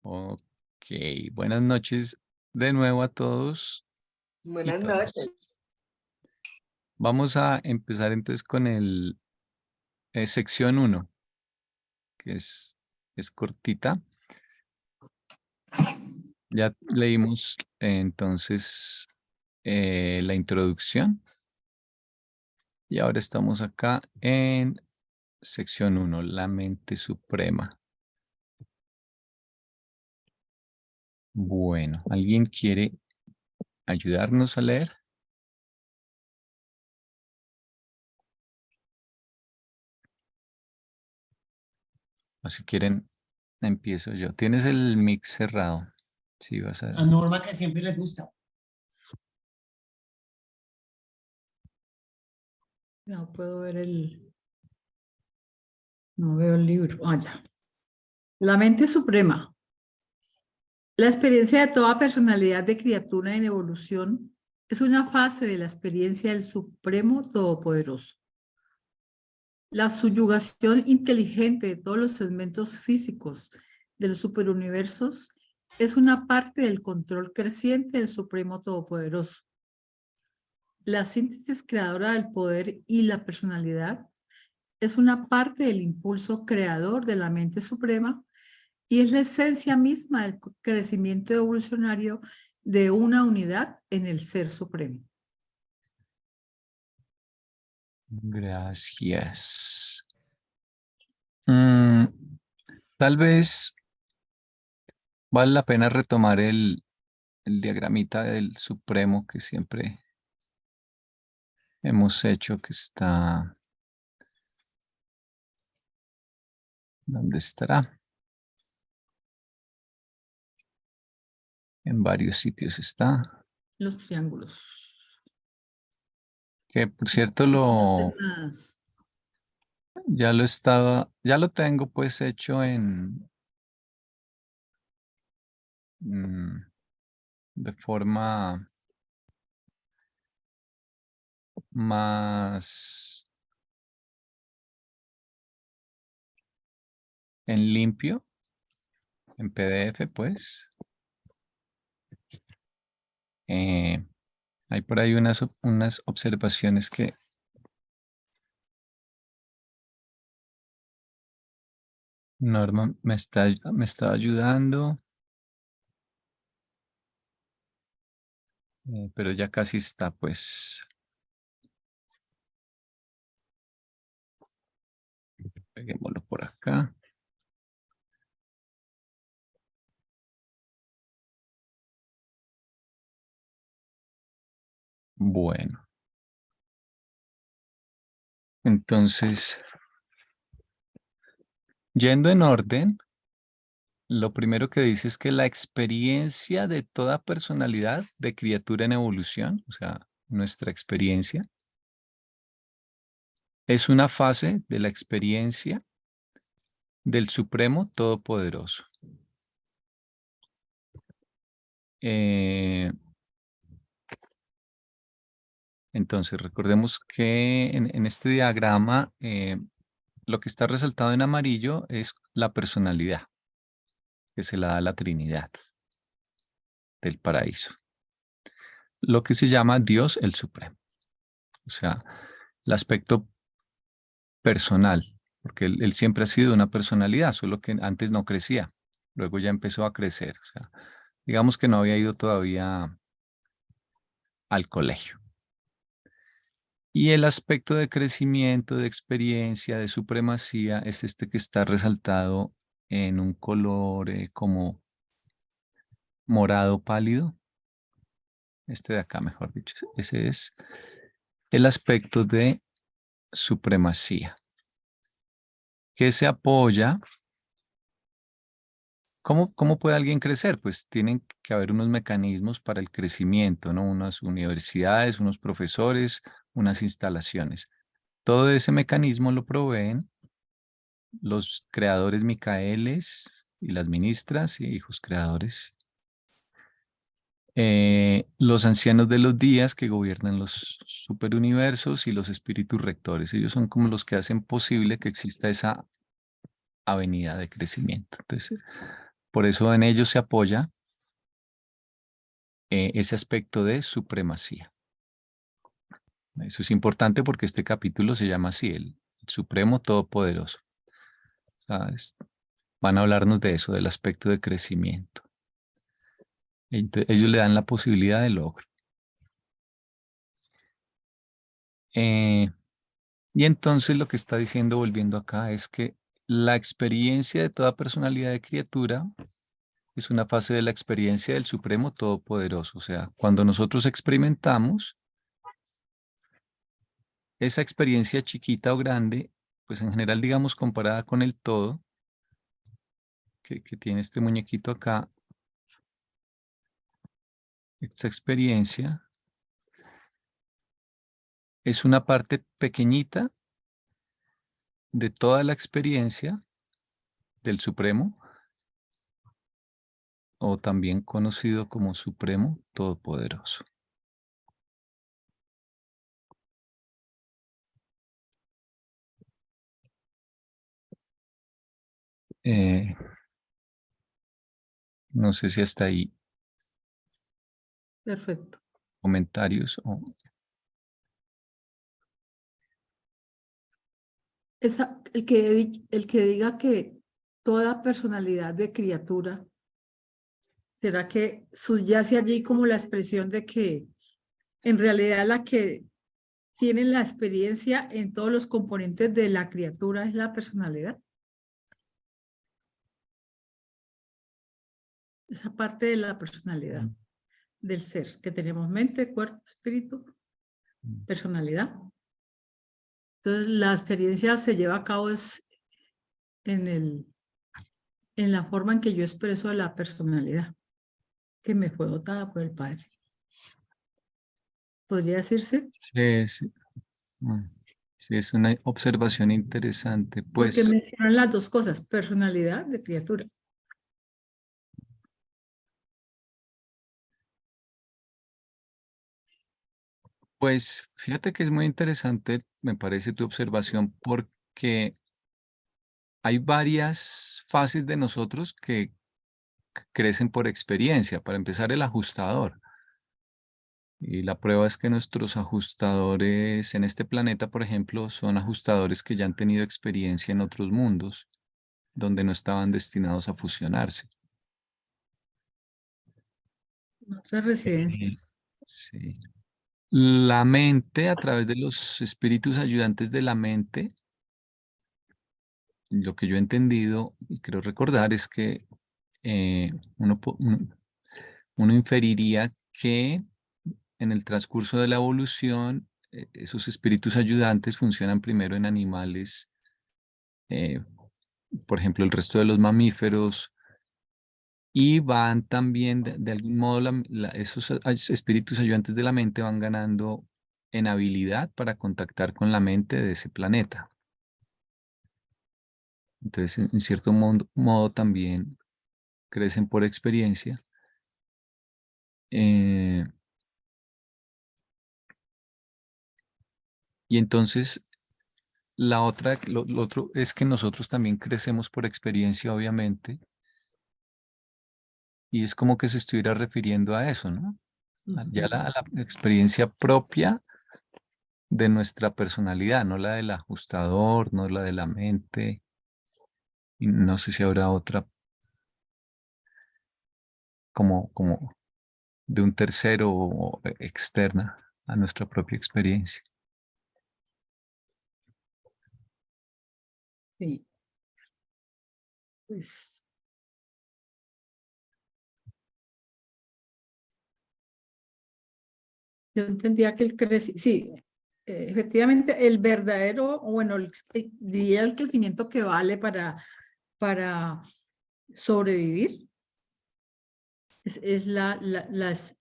Ok, buenas noches de nuevo a todos y Buenas todas. noches. Vamos a empezar entonces con el sección uno, que es cortita. Ya leímos entonces la introducción y ahora estamos acá en sección uno, la mente suprema. Bueno, ¿alguien quiere ayudarnos a leer? O si quieren, empiezo yo. Tienes el mix cerrado. Sí, vas A a... Norma que siempre le gusta. No puedo ver no veo el libro. Ah, ya. La mente suprema. La experiencia de toda personalidad de criatura en evolución es una fase de la experiencia del Supremo Todopoderoso. La subyugación inteligente de todos los segmentos físicos de los superuniversos es una parte del control creciente del Supremo Todopoderoso. La síntesis creadora del poder y la personalidad es una parte del impulso creador de la mente suprema y es la esencia misma del crecimiento evolucionario de una unidad en el ser supremo. Gracias. Mm, tal vez vale la pena retomar el diagramita del Supremo que siempre hemos hecho, que está... ¿Dónde estará? En varios sitios está. Los triángulos. Que por Las cierto coordenadas. ya lo tengo pues hecho mm, de forma más en limpio, en PDF pues. Eh, Hay por ahí unas observaciones que Norma me está ayudando, pero ya casi está, pues. Peguémoslo por acá. Bueno, entonces, yendo en orden, lo primero que dice es que la experiencia de toda personalidad de criatura en evolución, o sea, nuestra experiencia, es una fase de la experiencia del Supremo Todopoderoso. Eh, entonces, recordemos que en este diagrama lo que está resaltado en amarillo es la personalidad que se la da la Trinidad del paraíso, lo que se llama Dios el Supremo, o sea, el aspecto personal, porque él siempre ha sido una personalidad, solo que antes no crecía, luego ya empezó a crecer, o sea, digamos que no había ido todavía al colegio. Y el aspecto de crecimiento, de experiencia, de supremacía es este que está resaltado en un color como morado pálido. Este de acá, mejor dicho. Ese es el aspecto de supremacía, que se apoya. ¿Cómo puede alguien crecer? Pues tienen que haber unos mecanismos para el crecimiento, ¿no? Unas universidades, unos profesores, unas instalaciones. Todo ese mecanismo lo proveen los creadores micaeles y las ministras y hijos creadores. Los ancianos de los días que gobiernan los superuniversos y los espíritus rectores. Ellos son como los que hacen posible que exista esa avenida de crecimiento. Entonces, Por eso en ello se apoya ese aspecto de supremacía. Eso es importante porque este capítulo se llama así, el Supremo Todopoderoso. O sea, van a hablarnos de eso, del aspecto de crecimiento. Ellos le dan la posibilidad de logro. Y entonces lo que está diciendo, volviendo acá, es que la experiencia de toda personalidad de criatura es una fase de la experiencia del Supremo Todopoderoso. O sea, cuando nosotros experimentamos esa experiencia chiquita o grande, pues en general, digamos, comparada con el todo, que tiene este muñequito acá, esta experiencia es una parte pequeñita de toda la experiencia del Supremo, o también conocido como Supremo Todopoderoso. Eh, no sé si hasta ahí Perfecto. comentarios o... El que diga que toda personalidad de criatura, ¿será que subyace allí como la expresión de que en realidad la que tiene la experiencia en todos los componentes de la criatura es la personalidad? Esa parte de la personalidad del ser, que tenemos mente, cuerpo, espíritu, personalidad. Entonces, la experiencia se lleva a cabo es en la forma en que yo expreso la personalidad, que me fue dotada por el Padre. ¿Podría decirse? Es, sí, es una observación interesante. Porque Pues, mencionan las dos cosas, personalidad de criatura. pues fíjate que es muy interesante, me parece tu observación, porque hay varias fases de nosotros que crecen por experiencia. Para empezar, el ajustador. Y la prueba es que nuestros ajustadores en este planeta, por ejemplo, son ajustadores que ya han tenido experiencia en otros mundos donde no estaban destinados a fusionarse. Otras Eh, residencias. sí. La mente, a través de los espíritus ayudantes de la mente, lo que yo he entendido y creo recordar es que uno inferiría que en el transcurso de la evolución, esos espíritus ayudantes funcionan primero en animales, eh, por ejemplo, el resto de los mamíferos, y van también, de algún modo, esos espíritus ayudantes de la mente van ganando en habilidad para contactar con la mente de ese planeta. Entonces, en cierto modo, también crecen por experiencia. eh, y entonces, lo otro es que nosotros también crecemos por experiencia, obviamente, y es como que se estuviera refiriendo a eso, ¿no? Ya a la experiencia propia de nuestra personalidad, no la del ajustador, no la de la mente, y no sé si habrá otra como de un tercero o externa a nuestra propia experiencia. Sí. Pues, yo entendía que sí, efectivamente el verdadero, o bueno, diría el crecimiento que vale para sobrevivir es la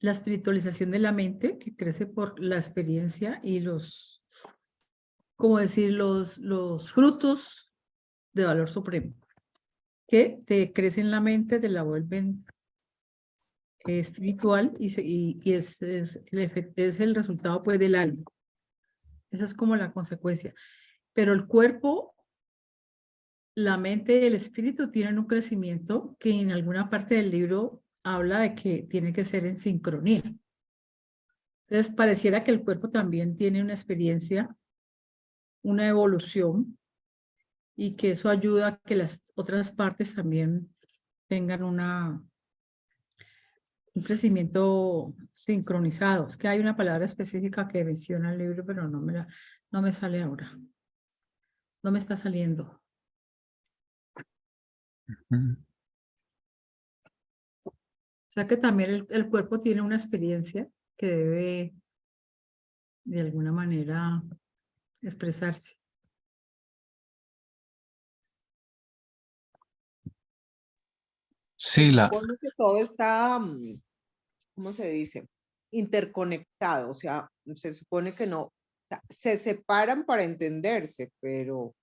espiritualización de la mente que crece por la experiencia y como decir, los frutos de valor supremo que te crecen la mente, te la vuelven espiritual y es el resultado pues del alma. Esa es como la consecuencia. Pero el cuerpo la mente y el espíritu tienen un crecimiento que en alguna parte del libro habla de que tiene que ser en sincronía. Entonces, pareciera que el cuerpo también tiene una experiencia, una evolución, y que eso ayuda a que las otras partes también tengan un crecimiento sincronizado. Es que hay una palabra específica que menciona el libro, pero no me sale ahora. No me está saliendo. Mm. O sea que también el cuerpo tiene una experiencia que debe de alguna manera expresarse. Se Sí, supone que todo está, ¿cómo se dice? Interconectado, o sea, se supone que no, o sea, se separan para entenderse, pero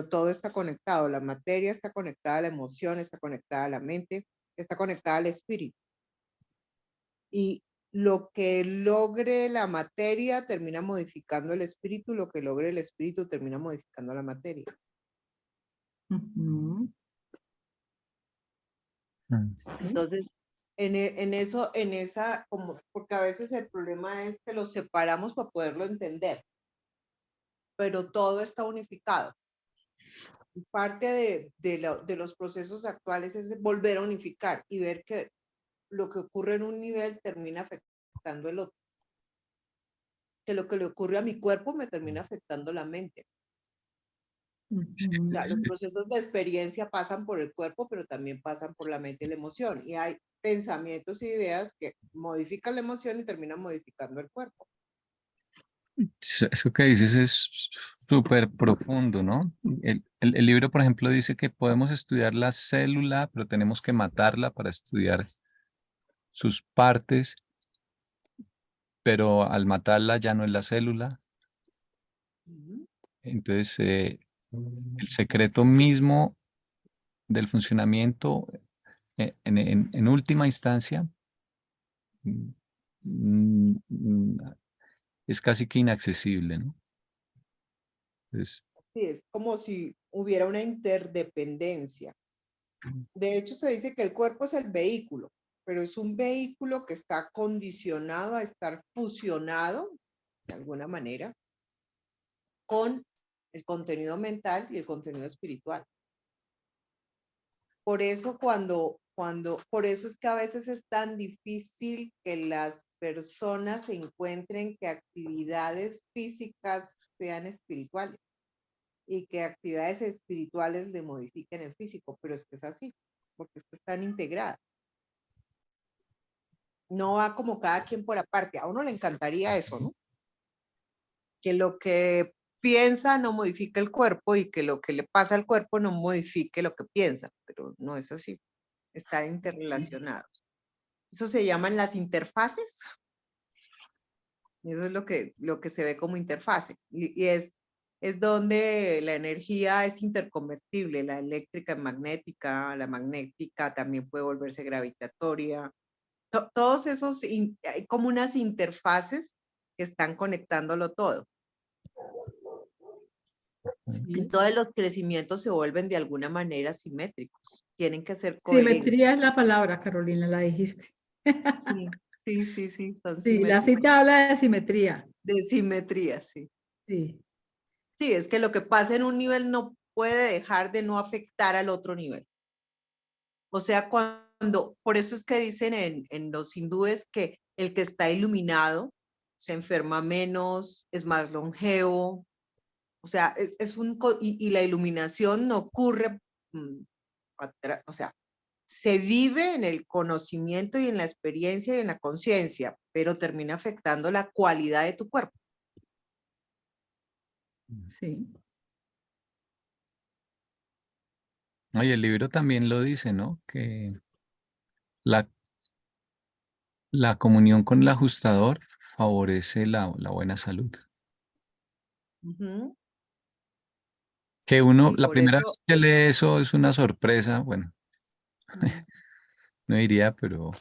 todo está conectado. La materia está conectada a la emoción, está conectada a la mente, está conectada al espíritu. Y lo que logre la materia termina modificando el espíritu, lo que logre el espíritu termina modificando la materia. Ujú. mm, Sí. Entonces, en eso, en esa, como, porque a veces el problema es que lo separamos para poderlo entender, pero todo está unificado. Y parte de los procesos actuales es volver a unificar y ver que lo que ocurre en un nivel termina afectando el otro. Que lo que le ocurre a mi cuerpo me termina afectando la mente. sí, O Ujú. sea, sí, los sí. procesos de experiencia pasan por el cuerpo, pero también pasan por la mente y la emoción. Y hay pensamientos e ideas que modifican la emoción y terminan modificando el cuerpo. Eso que dices es súper profundo, ¿no? El libro, por ejemplo, dice que podemos estudiar la célula, pero tenemos que matarla para estudiar sus partes, pero al matarla ya no es la célula. Ujú. Entonces, el secreto mismo del funcionamiento, en última instancia, mm, mm, es casi que inaccesible, ¿no? Entonces, Sí, es como si hubiera una interdependencia. De hecho, se dice que el cuerpo es el vehículo, pero es un vehículo que está condicionado a estar fusionado, de alguna manera, con el contenido mental y el contenido espiritual. Por eso por eso es que a veces es tan difícil que las personas se encuentren que actividades físicas sean espirituales y que actividades espirituales le modifiquen el físico, pero es que es así, porque es que están integradas. No va como cada quien por aparte. A uno le encantaría eso, ¿no? Que lo que piensa no modifique el cuerpo y que lo que le pasa al cuerpo no modifique lo que piensa, pero no es así. Están interrelacionados. Eso se llaman las interfaces. Eso es lo que se ve como interfase. Y es donde la energía es interconvertible, la eléctrica es magnética, la magnética también puede volverse gravitatoria. Todos esos, hay como unas interfaces que están conectándolo todo. Sí. Entonces los crecimientos se vuelven de alguna manera simétricos. Tienen que ser coherentes. Simetría es la palabra, Carolina, la dijiste. Sí, sí, sí, sí, son Sí, la simétricos. cita habla de simetría. De simetría, sí. Sí. Sí, es que lo que pasa en un nivel no puede dejar de no afectar al otro nivel. O sea, por eso es que dicen en los hindúes que el que está iluminado se enferma menos, es más longevo. O sea, y la iluminación no ocurre, o sea, se vive en el conocimiento y en la experiencia y en la conciencia, pero termina afectando la cualidad de tu cuerpo. Sí. oye, el libro también lo dice, ¿no? Que la, la comunión con el ajustador favorece la buena salud. Ujú. Que uno, Sí, la por primera eso. vez que lee eso es una sorpresa, bueno, mm, no diría, pero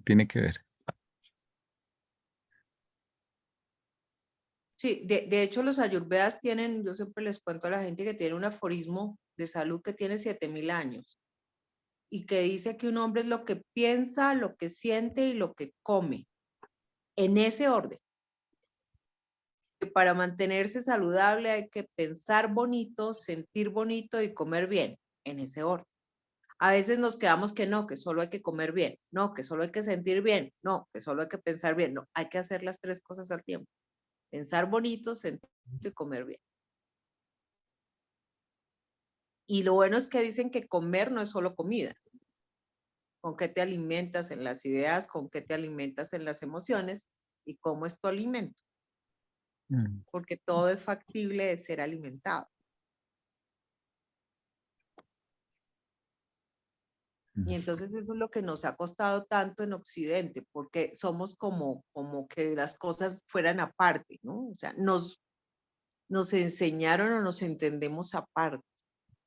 tiene que ver. Sí, de hecho los ayurvedas tienen, yo siempre les cuento a la gente que tiene un aforismo de salud que tiene 7000 años y que dice que un hombre es lo que piensa, lo que siente y lo que come, en ese orden. Que para mantenerse saludable hay que pensar bonito, sentir bonito y comer bien, en ese orden. A veces nos quedamos que no, que solo hay que comer bien, no, que solo hay que sentir bien, no, que solo hay que pensar bien, no, hay que hacer las tres cosas al tiempo. Pensar bonito, sentir bonito y comer bien. Y lo bueno es que dicen que comer no es solo comida. Con qué te alimentas en las ideas, con qué te alimentas en las emociones y cómo es tu alimento. Porque todo es factible de ser alimentado. Y entonces eso es lo que nos ha costado tanto en Occidente, porque somos como que las cosas fueran aparte, ¿no? O sea, nos enseñaron o nos entendemos aparte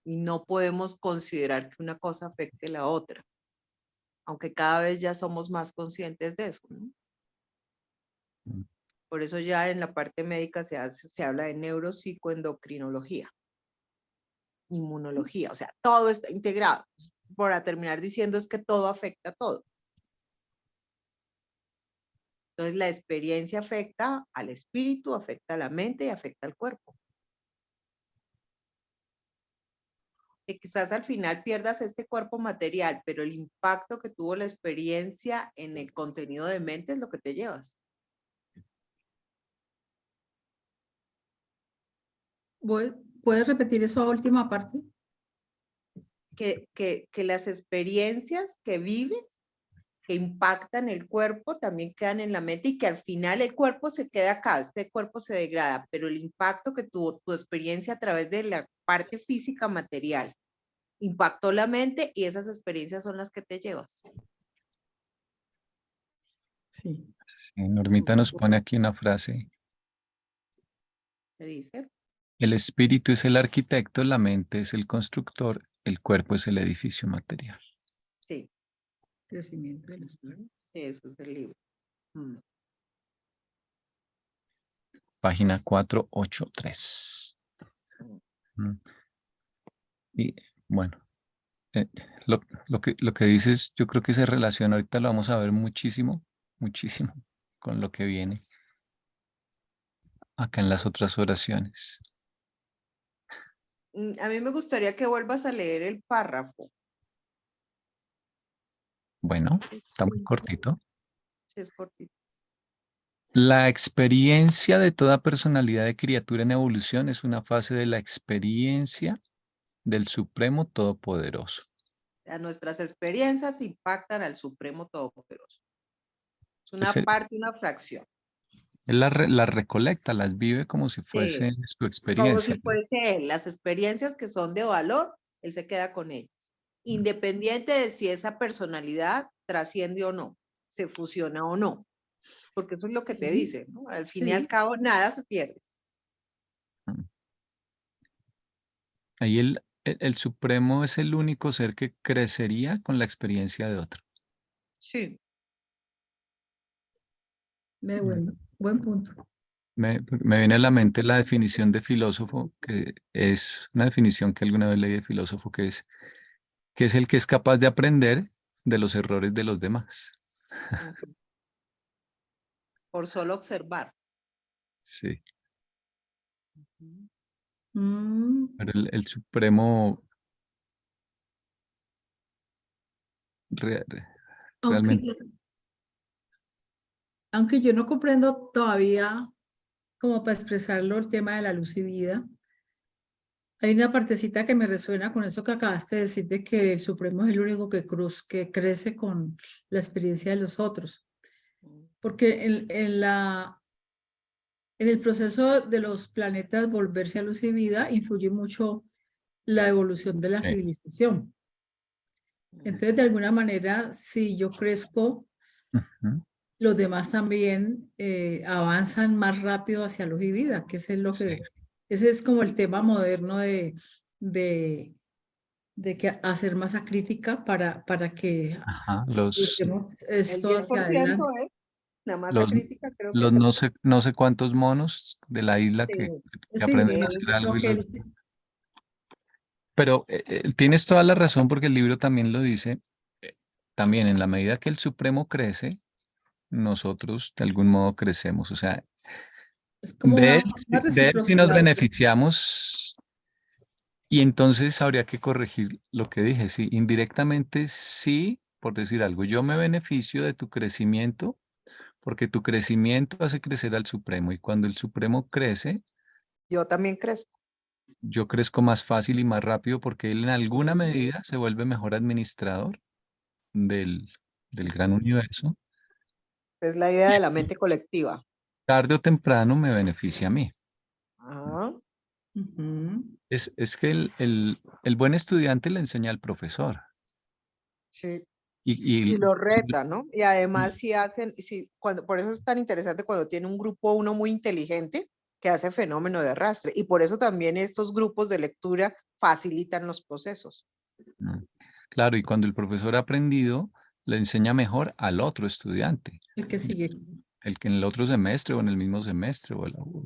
y no podemos considerar que una cosa afecte a la otra, aunque cada vez ya somos más conscientes de eso, ¿no? Por eso ya en la parte médica se habla de neuropsicoendocrinología, inmunología, o sea, todo está integrado. Para terminar diciendo es que todo afecta a todo. Entonces la experiencia afecta al espíritu, afecta a la mente y afecta al cuerpo. Que quizás al final pierdas este cuerpo material, pero el impacto que tuvo la experiencia en el contenido de mente es lo que te llevas. ¿Puedes repetir esa última parte? Que las experiencias que vives, que impactan el cuerpo, también quedan en la mente y que al final el cuerpo se queda acá, este cuerpo se degrada, pero el impacto que tuvo tu experiencia a través de la parte física material impactó la mente y esas experiencias son las que te llevas. Sí. Sí, Normita nos pone aquí una frase. ¿Qué dice? El espíritu es el arquitecto, la mente es el constructor, el cuerpo es el edificio material. Sí. Crecimiento de los planos. Eso es el libro. Página 483. Y bueno, lo que dices, yo creo que se relaciona, ahorita lo vamos a ver muchísimo con lo que viene acá en las otras oraciones. A mí me gustaría que vuelvas a leer el párrafo. Bueno, está muy cortito. Sí, es cortito. La experiencia de toda personalidad de criatura en evolución es una fase de la experiencia del Supremo Todopoderoso. Nuestras experiencias impactan al Supremo Todopoderoso. Es una Él parte, una fracción. las recolecta, las vive como si fuese su Como experiencia. si fuese él. Las experiencias que son de valor, él se queda con ellas. Independiente de si esa personalidad trasciende o no, se fusiona o no. Porque eso es lo que te dice, ¿no? Al fin y al cabo, nada se pierde. Ahí el Supremo es el único ser que crecería con la experiencia de otro. Sí. Buen punto. Me viene a la mente la definición de filósofo, que es una definición que alguna vez leí de filósofo, que es el que es capaz de aprender de los errores de los demás. Por solo observar. Sí. Mm, Pero el Supremo aunque realmente... yo, aunque yo no comprendo todavía, como para expresarlo, el tema de la luz y vida, hay una partecita que me resuena con eso que acabaste de decir, de que el Supremo es el único que crece con la experiencia de los otros. Porque en el proceso de los planetas volverse a luz y vida influye mucho la evolución de la Sí. civilización. Entonces, de alguna manera, si yo crezco, Ujú. los demás también avanzan más rápido hacia luz y vida, que ese es como el tema moderno de que hacer masa crítica para que Ajá, llevemos El esto hacia 10% adelante. es la masa los, crítica, creo que los es el... no sé cuántos monos de la isla que Sí, aprenden a que hacer algo lo y que los... Pero tienes toda la razón porque el libro también lo dice. También en la medida que el Supremo crece, nosotros de algún modo crecemos. O sea, Es como una de él sí nos reciprocidad. beneficiamos y entonces habría que corregir lo que dije. Sí, indirectamente sí, por decir algo, yo me beneficio de tu crecimiento porque tu crecimiento hace crecer al Supremo y cuando el Supremo crece, Yo también crezco. yo crezco más fácil y más rápido porque él en alguna medida se vuelve mejor administrador del, del gran universo. Es la idea de la mente colectiva. Tarde o temprano me beneficia a mí. Ah, Ujú. Es que el buen estudiante le enseña al profesor. sí. Y, Y y- lo reta, ¿no? Y además si hacen, si, cuando, por eso es tan interesante cuando tiene un grupo uno muy inteligente que hace fenómeno de arrastre. Y por eso también estos grupos de lectura facilitan los procesos. mm, claro, y cuando el profesor ha aprendido, le enseña mejor al otro estudiante, El que sigue. el que en el otro semestre o en el mismo semestre,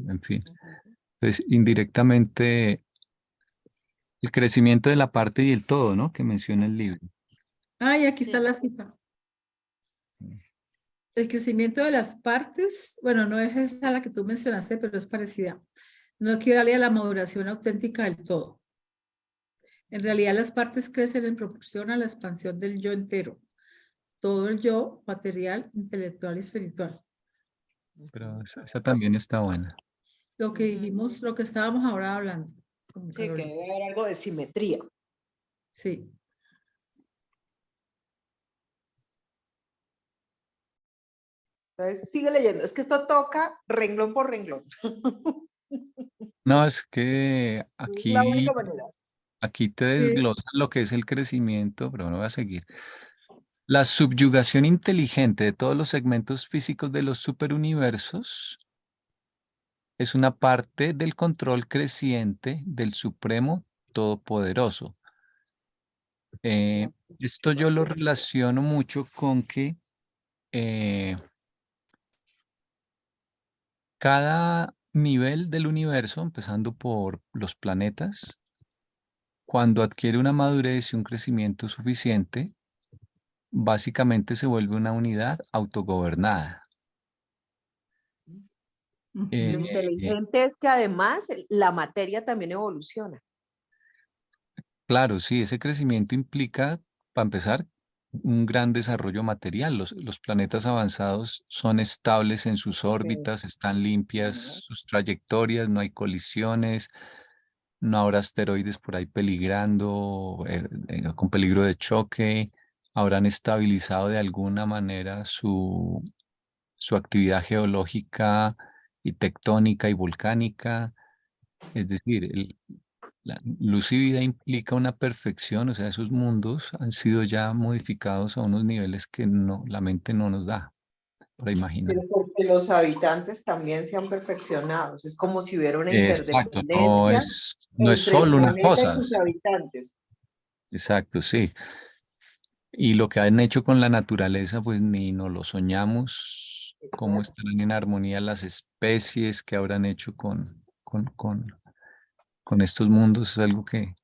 en fin. Ujú. Entonces, indirectamente, el crecimiento de la parte y el todo, ¿no? Que menciona el libro. Ay, aquí está Sí. la cita. El crecimiento de las partes, bueno, no es esa la que tú mencionaste, pero es parecida. No equivale a la maduración auténtica del todo. En realidad, las partes crecen en proporción a la expansión del yo entero. Todo el yo material, intelectual y espiritual. Pero esa también está buena. Lo que Ujú. dijimos, lo que estábamos ahora hablando con Sí, que Carolina. debe haber algo de simetría. Sí. Entonces, sigue leyendo. Es que esto toca renglón por renglón. No, es que Es la única aquí, manera. aquí te Sí. desglosan lo que es el crecimiento, pero no voy a seguir. La subyugación inteligente de todos los segmentos físicos de los superuniversos es una parte del control creciente del Supremo Todopoderoso. Eh, Esto yo lo relaciono mucho con que eh, cada nivel del universo, empezando por los planetas, cuando adquiere una madurez y un crecimiento suficiente, básicamente se vuelve una unidad autogobernada. Lo Ujú. inteligente es que además la materia también evoluciona. Claro, sí, ese crecimiento implica, para empezar, un gran desarrollo material. Los planetas avanzados son estables en sus Sí. órbitas, están limpias Ujú. sus trayectorias, no hay colisiones, no habrá asteroides por ahí peligrando, con peligro de choque, habrán estabilizado de alguna manera su actividad geológica y tectónica y volcánica. Es decir, la luz y vida implica una perfección, o sea, esos mundos han sido ya modificados a unos niveles que no, la mente no nos da para Pero imaginar. porque los habitantes también se han perfeccionado. Es como si hubiera una Exacto, no interdependencia no es entre el solo una planeta cosa. y sus habitantes. Exacto, sí. Y lo que han hecho con la naturaleza, pues ni nos lo soñamos, cómo estarán en armonía las especies que habrán hecho con estos mundos, es algo que...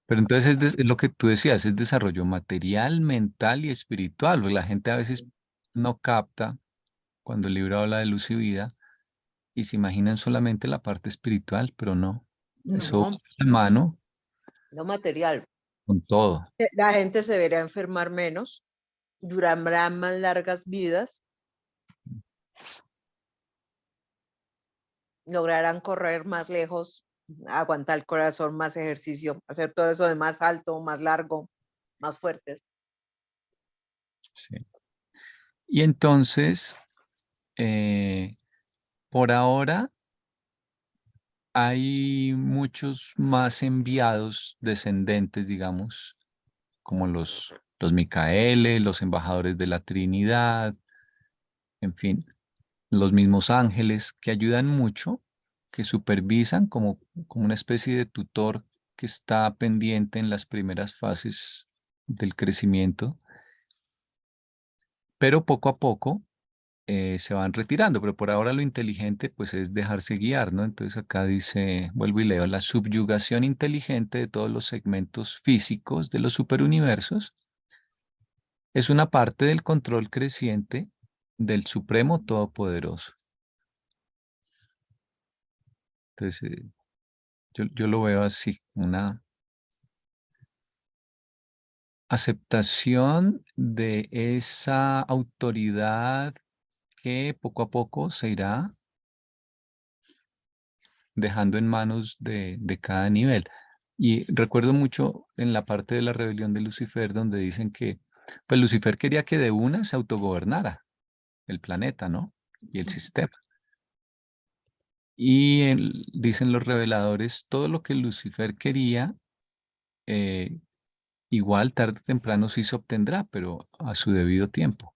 Pero entonces es lo que tú decías, es desarrollo material, mental y espiritual, porque la gente a veces no capta cuando el libro habla de luz y vida y se imaginan solamente la parte espiritual, pero no, eso va No, de la mano no material. con todo. La gente se verá enfermar menos, durarán más largas vidas, lograrán correr más lejos, aguantar el corazón, más ejercicio, hacer todo eso de más alto, más largo, más fuerte. Sí. Y entonces, eh, por ahora, hay muchos más enviados descendentes, digamos, como los Micaeles, los embajadores de la Trinidad, en fin, los mismos ángeles que ayudan mucho, que supervisan como una especie de tutor que está pendiente en las primeras fases del crecimiento, pero poco a poco se van retirando, pero por ahora lo inteligente pues es dejarse guiar, ¿no? Entonces acá dice, vuelvo y leo, la subyugación inteligente de todos los segmentos físicos de los superuniversos es una parte del control creciente del Supremo Todopoderoso. Entonces, yo lo veo así, una aceptación de esa autoridad que poco a poco se irá dejando en manos de cada nivel. Y recuerdo mucho en la parte de la rebelión de Lucifer, donde dicen que pues Lucifer quería que de una se autogobernara el planeta, ¿no? Y el sistema. Y dicen los reveladores, todo lo que Lucifer quería, igual tarde o temprano sí se obtendrá, pero a su debido tiempo.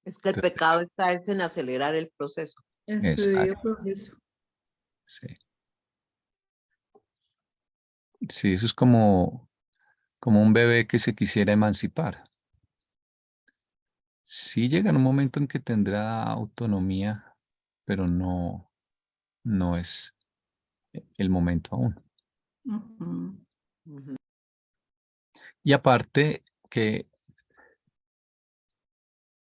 Es que el Entonces, pecado está es en acelerar el proceso. En su debido exacto, proceso. sí. Sí, eso es como un bebé que se quisiera emancipar. Sí llega en un momento en que tendrá autonomía, pero no es el momento aún. Ujú. Ujú. Y aparte que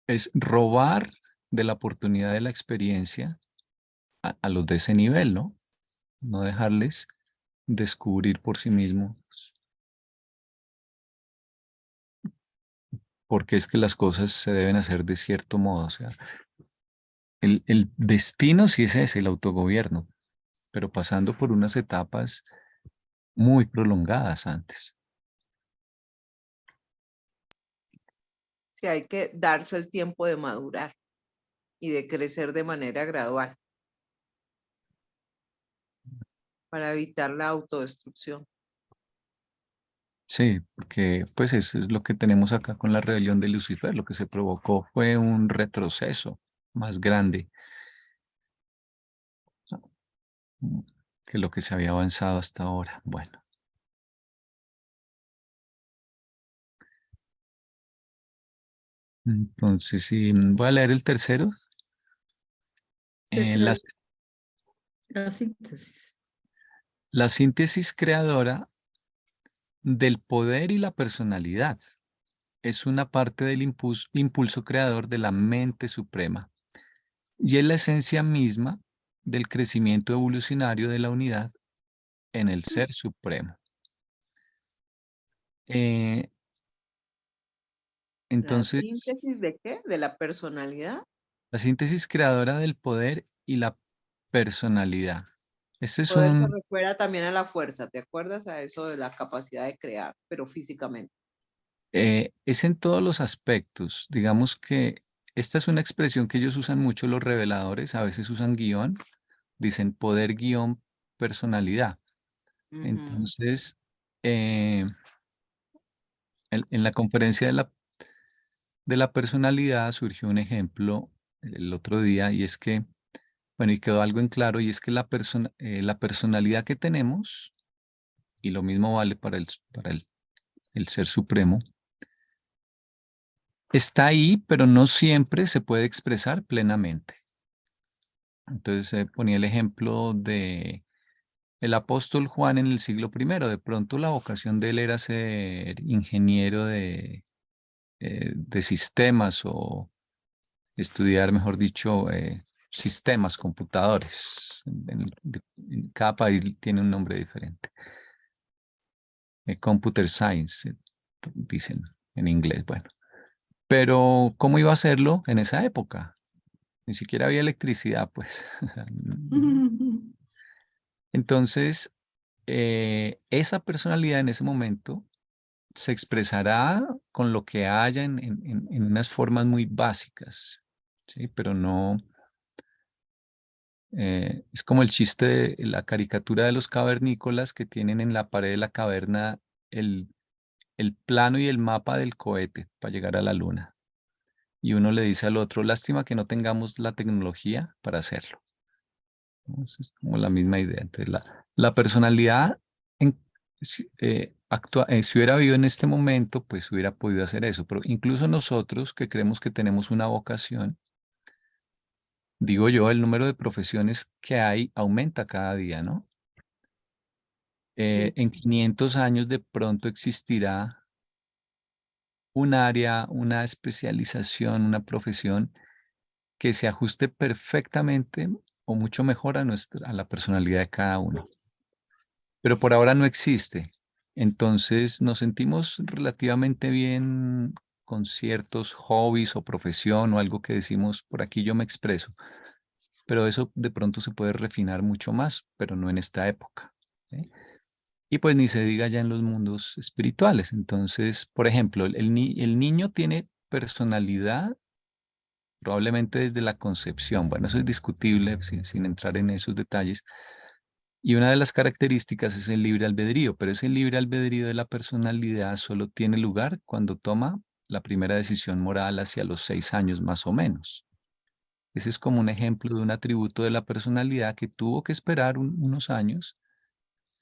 es robar de la oportunidad de la experiencia a los de ese nivel, ¿no? No dejarles descubrir por sí mismos por qué es que las cosas se deben hacer de cierto modo. O sea, el destino sí es ese, el autogobierno, pero pasando por unas etapas muy prolongadas antes. Sí, hay que darse el tiempo de madurar y de crecer de manera gradual para evitar la autodestrucción. Sí, porque pues eso es lo que tenemos acá con la rebelión de Lucifer. Lo que se provocó fue un retroceso más grande, mm, que lo que se había avanzado hasta ahora. Bueno, entonces sí, voy a leer el tercero. Eh, Tercera, la, la síntesis. la síntesis creadora del poder y la personalidad es una parte del impulso creador de la mente suprema y es la esencia misma del crecimiento evolucionario de la unidad en el ser supremo. Eh, ¿La entonces, síntesis de qué? ¿De la personalidad? la síntesis creadora del poder y la personalidad. Este es Poder se un, refiere también a la fuerza, ¿te acuerdas a eso de la capacidad de crear, pero físicamente? es en todos los aspectos. Digamos que esta es una expresión que ellos usan mucho los reveladores, a veces usan guión, dicen poder guión personalidad. Ujú. Entonces, eh, en la conferencia de la personalidad surgió un ejemplo el otro día y es que, bueno, y quedó algo en claro y es que la personalidad que tenemos, y lo mismo vale para el ser supremo, está ahí, pero no siempre se puede expresar plenamente. Entonces ponía el ejemplo de el apóstol Juan en el siglo primero. De pronto la vocación de él era ser ingeniero de sistemas o estudiar, mejor dicho, sistemas, computadores. En cada país tiene un nombre diferente. Computer Science, dicen en inglés. Bueno, pero ¿cómo iba a hacerlo en esa época? Ni siquiera había electricidad, pues. Entonces, esa personalidad en ese momento se expresará con lo que haya en unas formas muy básicas, ¿sí? Pero no, es como el chiste de la caricatura de los cavernícolas que tienen en la pared de la caverna el, el plano y el mapa del cohete para llegar a la luna. Y uno le dice al otro, lástima que no tengamos la tecnología para hacerlo, ¿no? Es como la misma idea. Entonces, la personalidad, si hubiera vivido en este momento, pues hubiera podido hacer eso. Pero incluso nosotros que creemos que tenemos una vocación, digo yo, el número de profesiones que hay aumenta cada día, ¿no? Sí. En 500 años de pronto existirá un área, una especialización, una profesión que se ajuste perfectamente o mucho mejor a la personalidad de cada uno. Pero por ahora no existe. Entonces nos sentimos relativamente bien con ciertos hobbies o profesión o algo que decimos, por aquí yo me expreso. Pero eso de pronto se puede refinar mucho más, pero no en esta época. ¿Sí? Y pues ni se diga ya en los mundos espirituales. Entonces, por ejemplo, el niño tiene personalidad probablemente desde la concepción. Bueno, eso es discutible sin entrar en esos detalles. Y una de las características es el libre albedrío, pero ese libre albedrío de la personalidad solo tiene lugar cuando toma la primera decisión moral hacia los 6 años más o menos. Ese es como un ejemplo de un atributo de la personalidad que tuvo que esperar unos años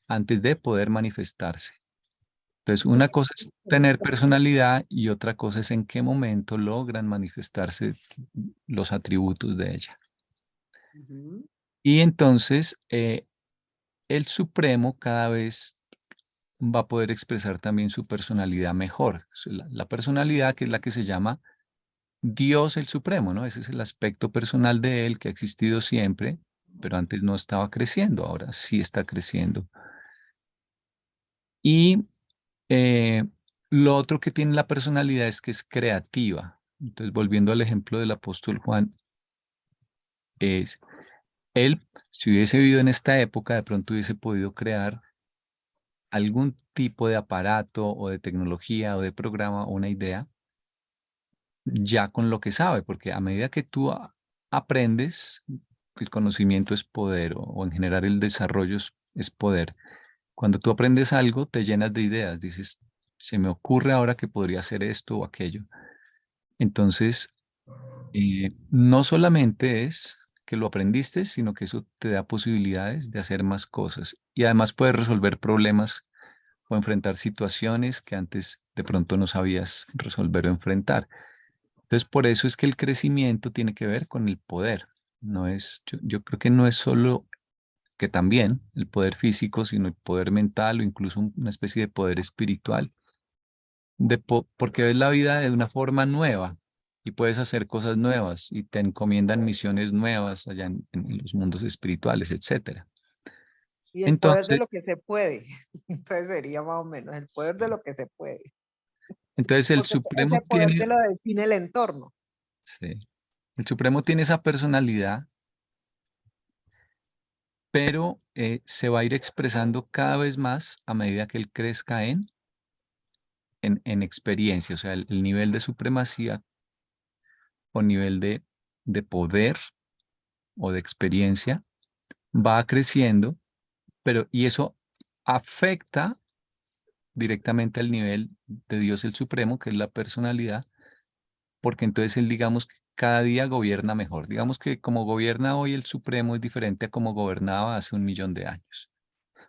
antes de poder manifestarse. Entonces, una cosa es tener personalidad y otra cosa es en qué momento logran manifestarse los atributos de ella. Ujú. Y entonces, el Supremo cada vez va a poder expresar también su personalidad mejor. La personalidad que es la que se llama Dios el Supremo, ¿no? Ese es el aspecto personal de él que ha existido siempre, pero antes no estaba creciendo, ahora sí está creciendo. Y eh, lo otro que tiene la personalidad es que es creativa. Entonces, volviendo al ejemplo del apóstol Juan, es él, si hubiese vivido en esta época, de pronto hubiese podido crear algún tipo de aparato o de tecnología o de programa o una idea ya con lo que sabe, porque a medida que tú aprendes, el conocimiento es poder o en general el desarrollo es poder. Cuando tú aprendes algo, te llenas de ideas, dices, se me ocurre ahora que podría hacer esto o aquello. Entonces, no solamente es que lo aprendiste, sino que eso te da posibilidades de hacer más cosas y además puedes resolver problemas o enfrentar situaciones que antes de pronto no sabías resolver o enfrentar. Entonces, por eso es que el crecimiento tiene que ver con el poder. No es, yo creo que no es solo que también el poder físico, sino el poder mental o incluso una especie de poder espiritual, porque ves la vida de una forma nueva y puedes hacer cosas nuevas y te encomiendan misiones nuevas allá en los mundos espirituales, etcétera. Y el poder de Entonces, lo que se puede. Entonces sería más o menos el poder de lo que se puede. entonces el Porque Supremo ese poder te tiene, lo define el entorno. sí, el Supremo tiene esa personalidad pero se va a ir expresando cada vez más a medida que él crezca en experiencia, o sea, el nivel de supremacía o nivel de poder o de experiencia va creciendo, y eso afecta directamente al nivel de Dios el Supremo, que es la personalidad, porque entonces él, digamos, que cada día gobierna mejor. Digamos que como gobierna hoy el Supremo es diferente a como gobernaba hace 1.000.000 de años.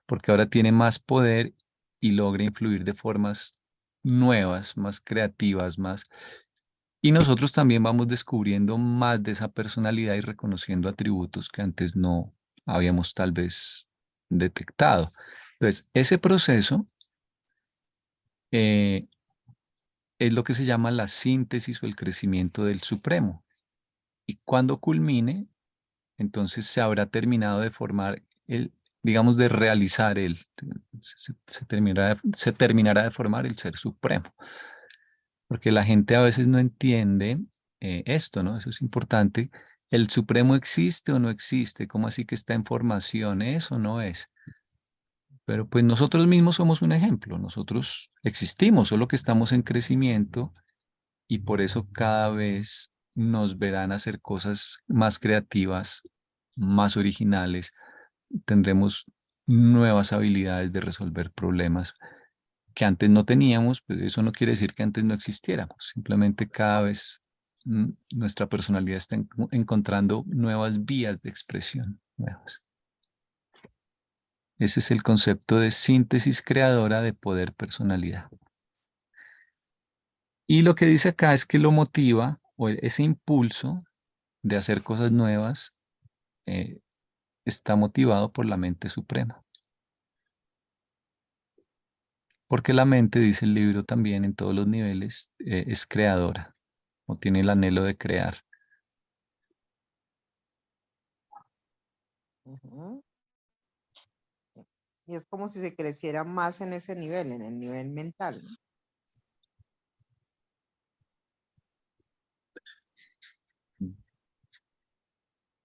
Porque ahora tiene más poder y logra influir de formas nuevas, más creativas, más... Y nosotros también vamos descubriendo más de esa personalidad y reconociendo atributos que antes no habíamos tal vez detectado. Entonces, ese proceso eh, es lo que se llama la síntesis o el crecimiento del Supremo. Y cuando culmine, entonces se habrá terminado de formar el, digamos, de realizar se terminará de formar el ser supremo. Porque la gente a veces no entiende esto, ¿no? Eso es importante. ¿El supremo existe o no existe? ¿Cómo así que está en formación? ¿Es o no es? Pero pues nosotros mismos somos un ejemplo. Nosotros existimos, solo que estamos en crecimiento y por eso cada vez nos verán hacer cosas más creativas, más originales, tendremos nuevas habilidades de resolver problemas que antes no teníamos, pues eso no quiere decir que antes no existiéramos, simplemente cada vez nuestra personalidad está encontrando nuevas vías de expresión nuevas. Ese es el concepto de síntesis creadora de poder personalidad. Y lo que dice acá es que lo motiva, o ese impulso, de hacer cosas nuevas, está motivado por la mente suprema. Porque la mente, dice el libro también, en todos los niveles, es creadora o tiene el anhelo de crear. Ujú. Y es como si se creciera más en ese nivel, en el nivel mental, ¿no?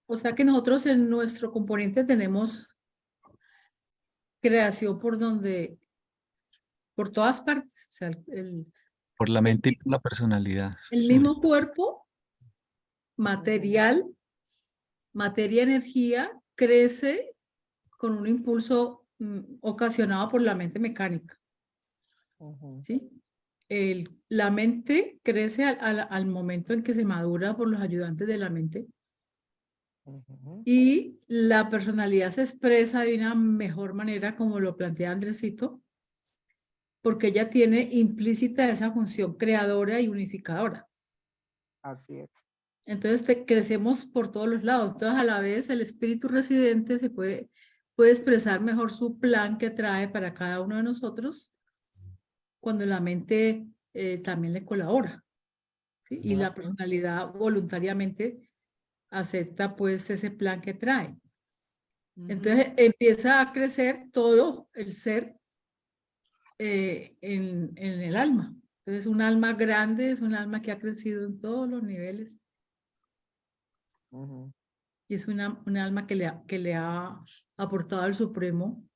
O sea que nosotros en nuestro componente tenemos creación por todas partes. O sea, Por la el, mente y por la personalidad el surge. mismo cuerpo material, materia, energía, crece con un impulso ocasionado por la mente mecánica. Ujú, ¿Sí? La mente crece al momento en que se madura por los ayudantes de la mente ujú, y la personalidad se expresa de una mejor manera, como lo plantea Andresito, porque ella tiene implícita esa función creadora y unificadora. así es. Entonces crecemos por todos los lados. Entonces a la vez el espíritu residente puede expresar mejor su plan que trae para cada uno de nosotros cuando la mente también le colabora. ¿Sí? Y la Así. personalidad voluntariamente acepta pues ese plan que trae. Ujú, Entonces empieza a crecer todo el ser en el alma. Entonces un alma grande es un alma que ha crecido en todos los niveles ujú. y es un alma que le ha aportado al Supremo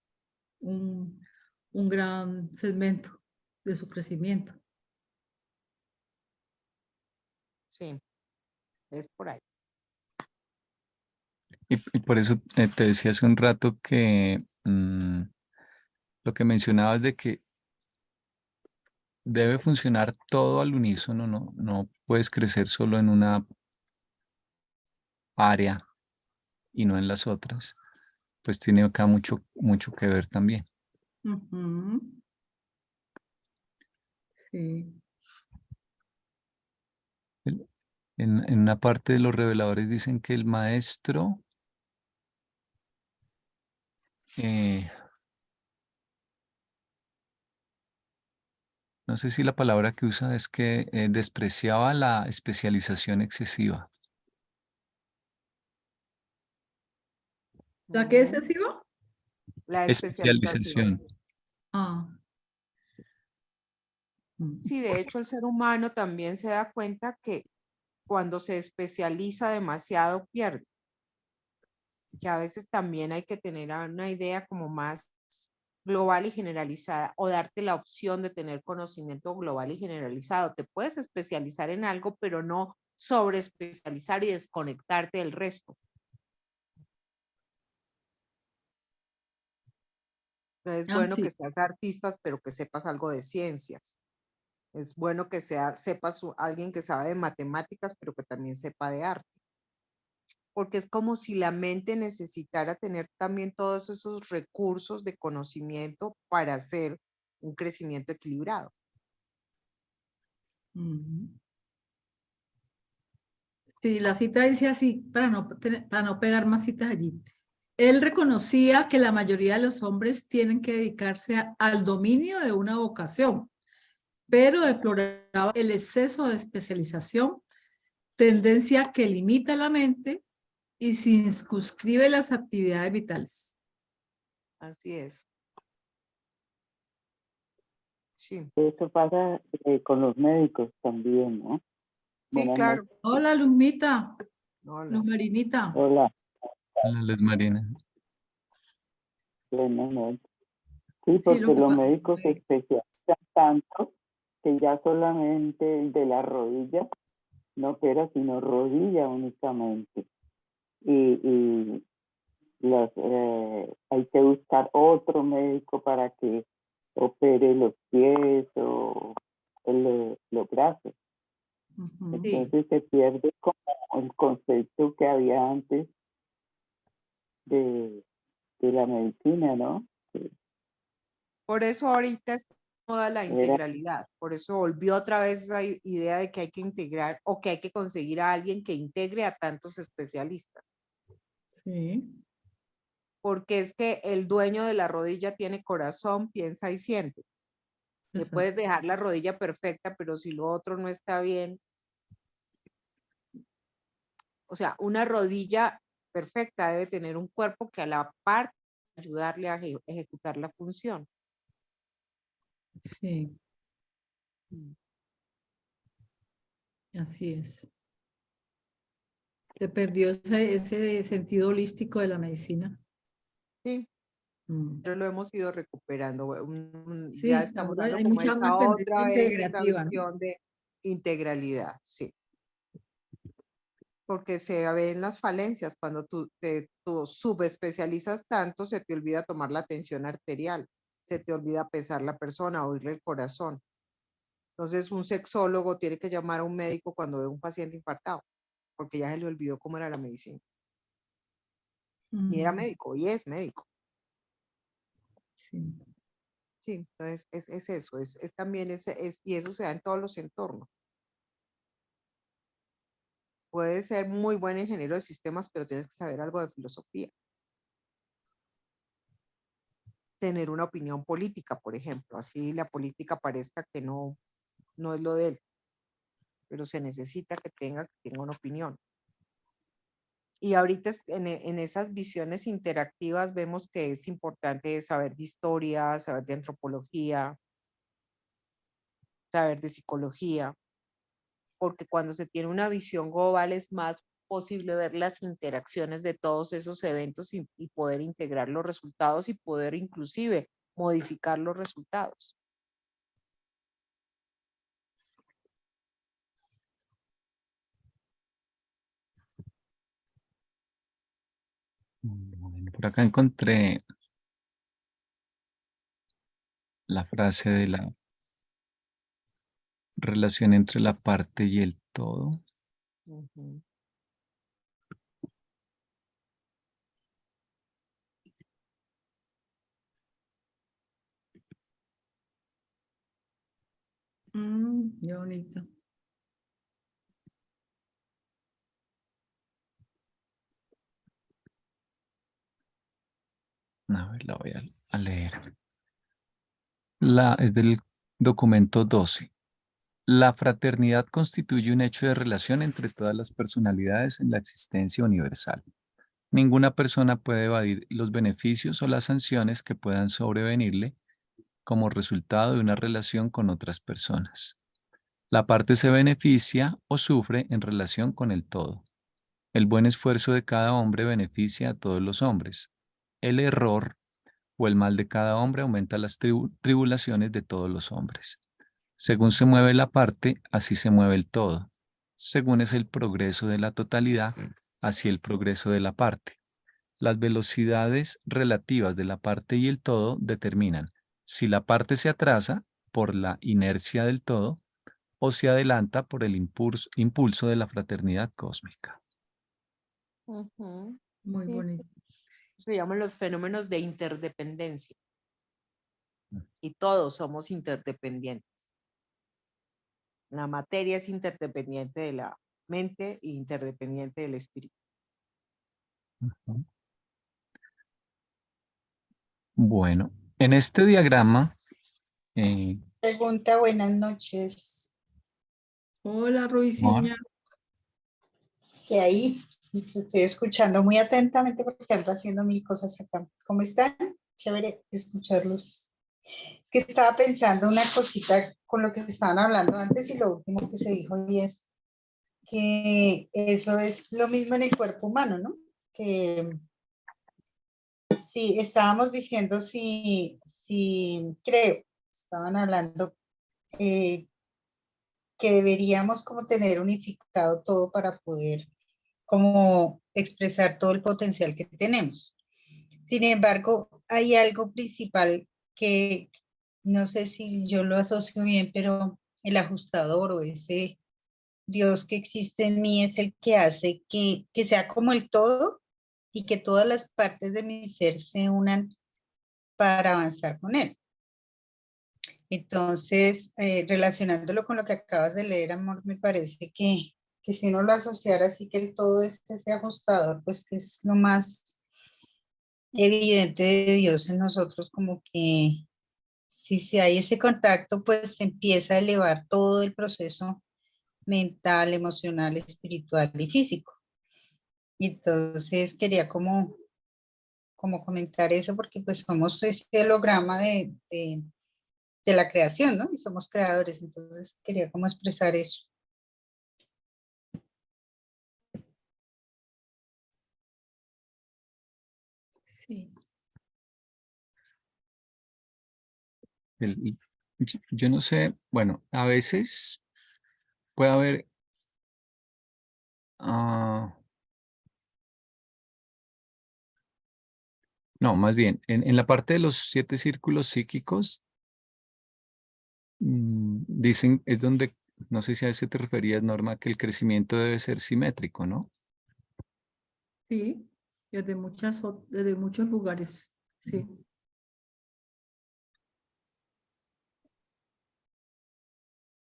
un gran segmento de su crecimiento. Sí, es por ahí. Y por eso te decía hace un rato que lo que mencionabas de que debe funcionar todo al unísono, no puedes crecer solo en una área y no en las otras, pues tiene acá mucho que ver también. Ujú. Sí. En una parte de los reveladores dicen que el maestro eh, no sé si la palabra que usa es que despreciaba la especialización excesiva. ¿La que es Ujú. excesiva? La especialización. Especialización. Ah. Mm. Sí, de hecho el ser humano también se da cuenta que cuando se especializa demasiado pierde, que a veces también hay que tener una idea como más global y generalizada o darte la opción de tener conocimiento global y generalizado. Te puedes especializar en algo, pero no sobreespecializar y desconectarte del resto. Entonces es Ah, bueno que sí. seas artistas, pero que sepas algo de ciencias. Es bueno que sepas alguien que sabe de matemáticas, pero que también sepa de arte. Porque es como si la mente necesitara tener también todos esos recursos de conocimiento para hacer un crecimiento equilibrado. Ujú. Sí, la cita dice así, para no pegar más citas allí. Él reconocía que la mayoría de los hombres tienen que dedicarse al dominio de una vocación, pero deploraba el exceso de especialización, tendencia que limita la mente y circunscribe las actividades vitales. Así es. Sí, Eso pasa con los médicos también, ¿no? sí, Buenas claro. noches. Hola, Luzmita, Hola. Luz Marinita. Hola, La luz marina. buenas noches. Sí, Sí, lo porque que los pasa. médicos se especializan tanto que ya solamente el de la rodilla no opera sino rodilla únicamente. Y hay que buscar otro médico para que opere los pies o los brazos. Ujú. Sí. Entonces se pierde como el concepto que había antes de la medicina, ¿no? Por eso ahorita moda la Era- integralidad. Por eso volvió otra vez esa idea de que hay que integrar o que hay que conseguir a alguien que integre a tantos especialistas. Sí. Porque es que el dueño de la rodilla tiene corazón, piensa y siente. Le Exacto. puedes dejar la rodilla perfecta, pero si lo otro no está bien. O sea, una rodilla perfecta debe tener un cuerpo que a la par ayudarle a ejecutar la función. Sí, así es. Se perdió ese sentido holístico de la medicina. Sí, Mm. pero lo hemos ido recuperando. Ya Sí, estamos ahora dando hay como mucha esta más tendencia otra vez, esta integrativa, ¿no? visión de integralidad, sí. Porque se ven las falencias. Cuando tú subespecializas tanto, se te olvida tomar la tensión arterial, se te olvida pesar la persona, oírle el corazón. Entonces, un sexólogo tiene que llamar a un médico cuando ve un paciente infartado, porque ya se le olvidó cómo era la medicina. Y era Mm, médico, y es médico. sí. Sí, entonces es eso, es también y eso se da en todos los entornos. Puedes ser muy buen ingeniero de sistemas, pero tienes que saber algo de filosofía. Tener una opinión política, por ejemplo, así la política parezca que no es lo de él, pero se necesita que tenga una opinión. Y ahorita en esas visiones interactivas vemos que es importante saber de historia, saber de antropología, saber de psicología, porque cuando se tiene una visión global es más posible ver las interacciones de todos esos eventos y poder integrar los resultados y poder inclusive modificar los resultados. Bueno, por acá encontré la frase de la relación entre la parte y el todo. Ujú. Qué bonito. A ver, la voy a leer. Es del documento 12. La fraternidad constituye un hecho de relación entre todas las personalidades en la existencia universal. Ninguna persona puede evadir los beneficios o las sanciones que puedan sobrevenirle como resultado de una relación con otras personas. La parte se beneficia o sufre en relación con el todo. El buen esfuerzo de cada hombre beneficia a todos los hombres. El error o el mal de cada hombre aumenta las tribulaciones de todos los hombres. Según se mueve la parte, así se mueve el todo. Según es el progreso de la totalidad, así el progreso de la parte. Las velocidades relativas de la parte y el todo determinan si la parte se atrasa por la inercia del todo o se adelanta por el impulso de la fraternidad cósmica. Ujú. Muy Sí, bonito. se llaman los fenómenos de interdependencia. Y todos somos interdependientes. La materia es interdependiente de la mente e interdependiente del espíritu. Ujú. Bueno, en este diagrama, Pregunta, buenas noches. Hola, Mar, Ruizinha. ¿Qué ahí? Estoy escuchando muy atentamente porque ando haciendo mil cosas acá. ¿Cómo están? Chévere escucharlos. Es que estaba pensando una cosita con lo que estaban hablando antes y lo último que se dijo y es que eso es lo mismo en el cuerpo humano, ¿no? Que sí, estábamos diciendo creo, estaban hablando eh, que deberíamos como tener unificado todo para poder como expresar todo el potencial que tenemos. Sin embargo, hay algo principal que no sé si yo lo asocio bien, pero el ajustador o ese Dios que existe en mí es el que hace que sea como el todo y que todas las partes de mi ser se unan para avanzar con él. Entonces, relacionándolo con lo que acabas de leer, amor, me parece que si uno lo asociara así, que el todo ese ajustador, pues que es lo más evidente de Dios en nosotros, como que si hay ese contacto, pues se empieza a elevar todo el proceso mental, emocional, espiritual y físico. Entonces quería como comentar eso, porque pues somos ese holograma de la creación, ¿no? Y somos creadores, entonces quería como expresar eso. Sí. Yo no sé, bueno, a veces puede haber, ah, no, más bien, en la parte de los 7 círculos psíquicos, dicen, es donde, no sé si a ese te referías, Norma, que el crecimiento debe ser simétrico, ¿no? Sí, desde muchos lugares. Sí.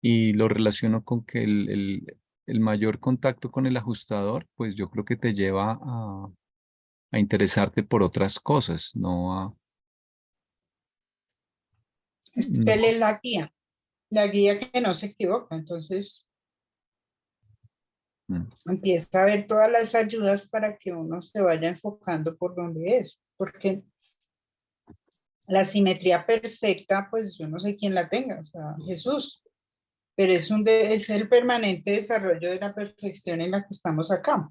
Y lo relaciono con que el mayor contacto con el ajustador, pues yo creo que te lleva a interesarte por otras cosas, no a... Él no. es la guía que no se equivoca, entonces Mm. empieza a ver todas las ayudas para que uno se vaya enfocando por donde es, porque la simetría perfecta, pues yo no sé quién la tenga, o sea, Jesús, pero es el permanente desarrollo de la perfección en la que estamos acá.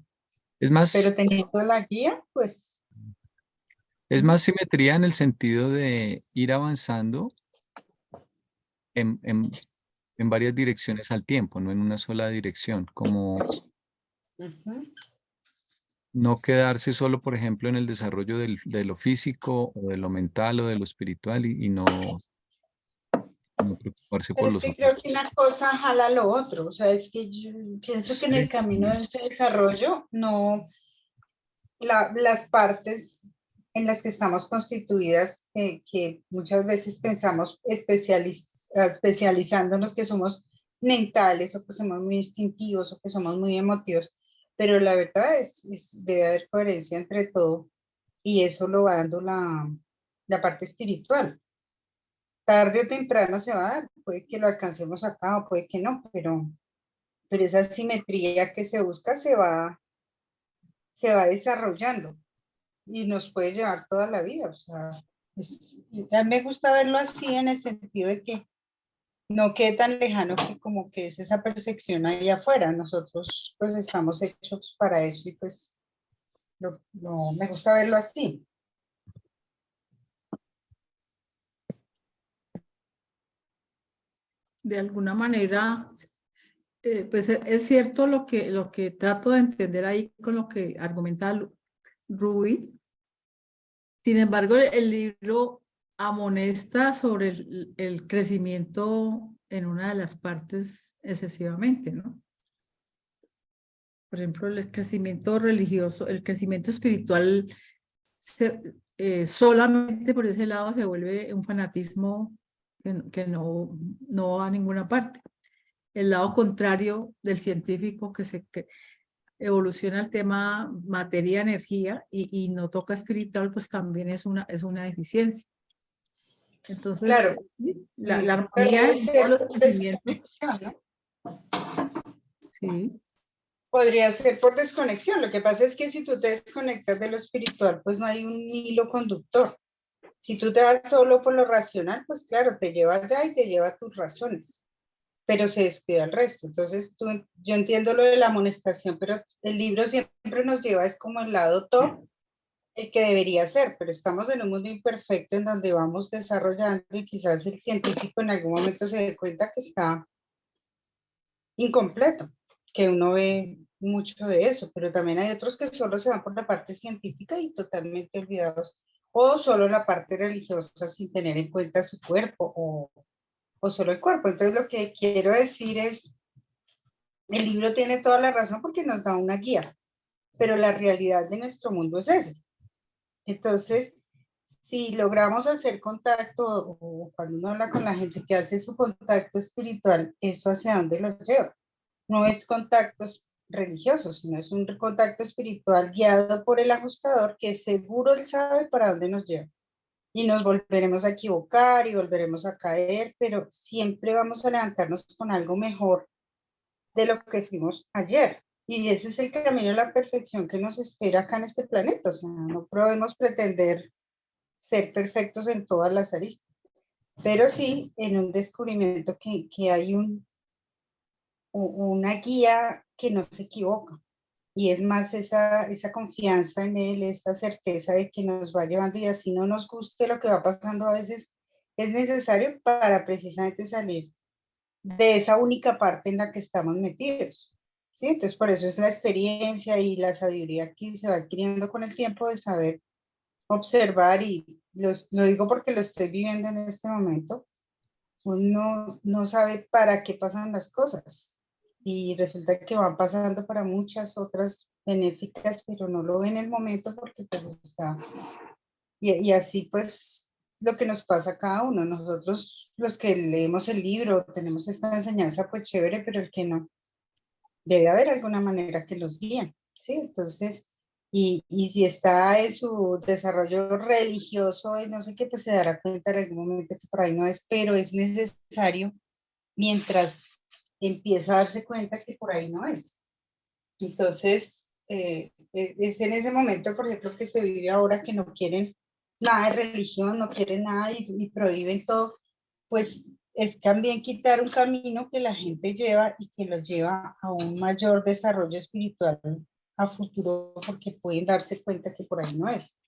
Es Pero más, teniendo la guía, pues, es más simetría en el sentido de ir avanzando en, en, en varias direcciones al tiempo, no en una sola dirección, como ujú. no quedarse solo, por ejemplo, en el desarrollo de lo físico o de lo mental o de lo espiritual y no preocuparse por Pero es los que creo otros. que una cosa jala lo otro, o sea, es que yo pienso que en el Sí, camino de también. ese desarrollo, no, las partes en las que estamos constituidas, que muchas veces pensamos especializándonos que somos mentales o que somos muy instintivos o que somos muy emotivos, pero la verdad debe haber coherencia entre todo y eso lo va dando la parte espiritual. Tarde o temprano se va a dar, puede que lo alcancemos acá o puede que no, pero esa simetría que se busca se va desarrollando y nos puede llevar toda la vida. O sea, a mí me gusta verlo así en el sentido de que no quede tan lejano que como que es esa perfección ahí afuera. Nosotros pues estamos hechos para eso y pues me gusta verlo así. De alguna manera, pues es cierto lo que trato de entender ahí con lo que argumenta Rubí. Sin embargo, el libro amonesta sobre el crecimiento en una de las partes excesivamente, ¿no? Por ejemplo, el crecimiento religioso, el crecimiento espiritual, solamente por ese lado se vuelve un fanatismo que no va a ninguna parte. El lado contrario del científico que evoluciona el tema materia-energía y no toca espiritual, pues también es una deficiencia. Entonces, Claro, la pero armonía debe en todos ser los por crecimientos, desconexión, ¿no? sí, Podría ser por desconexión. Lo que pasa es que si tú te desconectas de lo espiritual, pues no hay un hilo conductor. Si tú te vas solo por lo racional, pues claro, te lleva allá y te lleva a tus razones, pero se descuida el resto. Entonces, yo entiendo lo de la amonestación, pero el libro siempre nos lleva, es como el lado top, el que debería ser, pero estamos en un mundo imperfecto en donde vamos desarrollando y quizás el científico en algún momento se dé cuenta que está incompleto, que uno ve mucho de eso, pero también hay otros que solo se van por la parte científica y totalmente olvidados, o solo la parte religiosa sin tener en cuenta su cuerpo o solo el cuerpo. Entonces lo que quiero decir es, el libro tiene toda la razón porque nos da una guía, pero la realidad de nuestro mundo es ese. Entonces, si logramos hacer contacto o cuando uno habla con la gente que hace su contacto espiritual, ¿eso hacia dónde lo lleva? No es contactos religiosos, sino es un contacto espiritual guiado por el ajustador que seguro él sabe para dónde nos lleva. Y nos volveremos a equivocar y volveremos a caer, pero siempre vamos a levantarnos con algo mejor de lo que fuimos ayer. Y ese es el camino a la perfección que nos espera acá en este planeta. O sea, no podemos pretender ser perfectos en todas las aristas, pero sí en un descubrimiento que hay una guía que no se equivoca. Y es más esa confianza en él, esta certeza de que nos va llevando y así no nos guste lo que va pasando a veces, es necesario para precisamente salir de esa única parte en la que estamos metidos. ¿Sí? Entonces, por eso es la experiencia y la sabiduría que se va adquiriendo con el tiempo de saber observar, y lo digo porque lo estoy viviendo en este momento. Uno no sabe para qué pasan las cosas y resulta que van pasando para muchas otras benéficas, pero no lo ve en el momento porque pues está. Y así pues lo que nos pasa a cada uno. Nosotros los que leemos el libro tenemos esta enseñanza pues chévere, pero el que no, debe haber alguna manera que los guíe, ¿sí? Entonces, y si está en su desarrollo religioso y no sé qué, pues se dará cuenta en algún momento que por ahí no es, pero es necesario mientras empieza a darse cuenta que por ahí no es. Entonces, es en ese momento, por ejemplo, que se vive ahora que no quieren nada de religión, no quieren nada y prohíben todo, pues es también quitar un camino que la gente lleva y que los lleva a un mayor desarrollo espiritual a futuro, porque pueden darse cuenta que por ahí no es.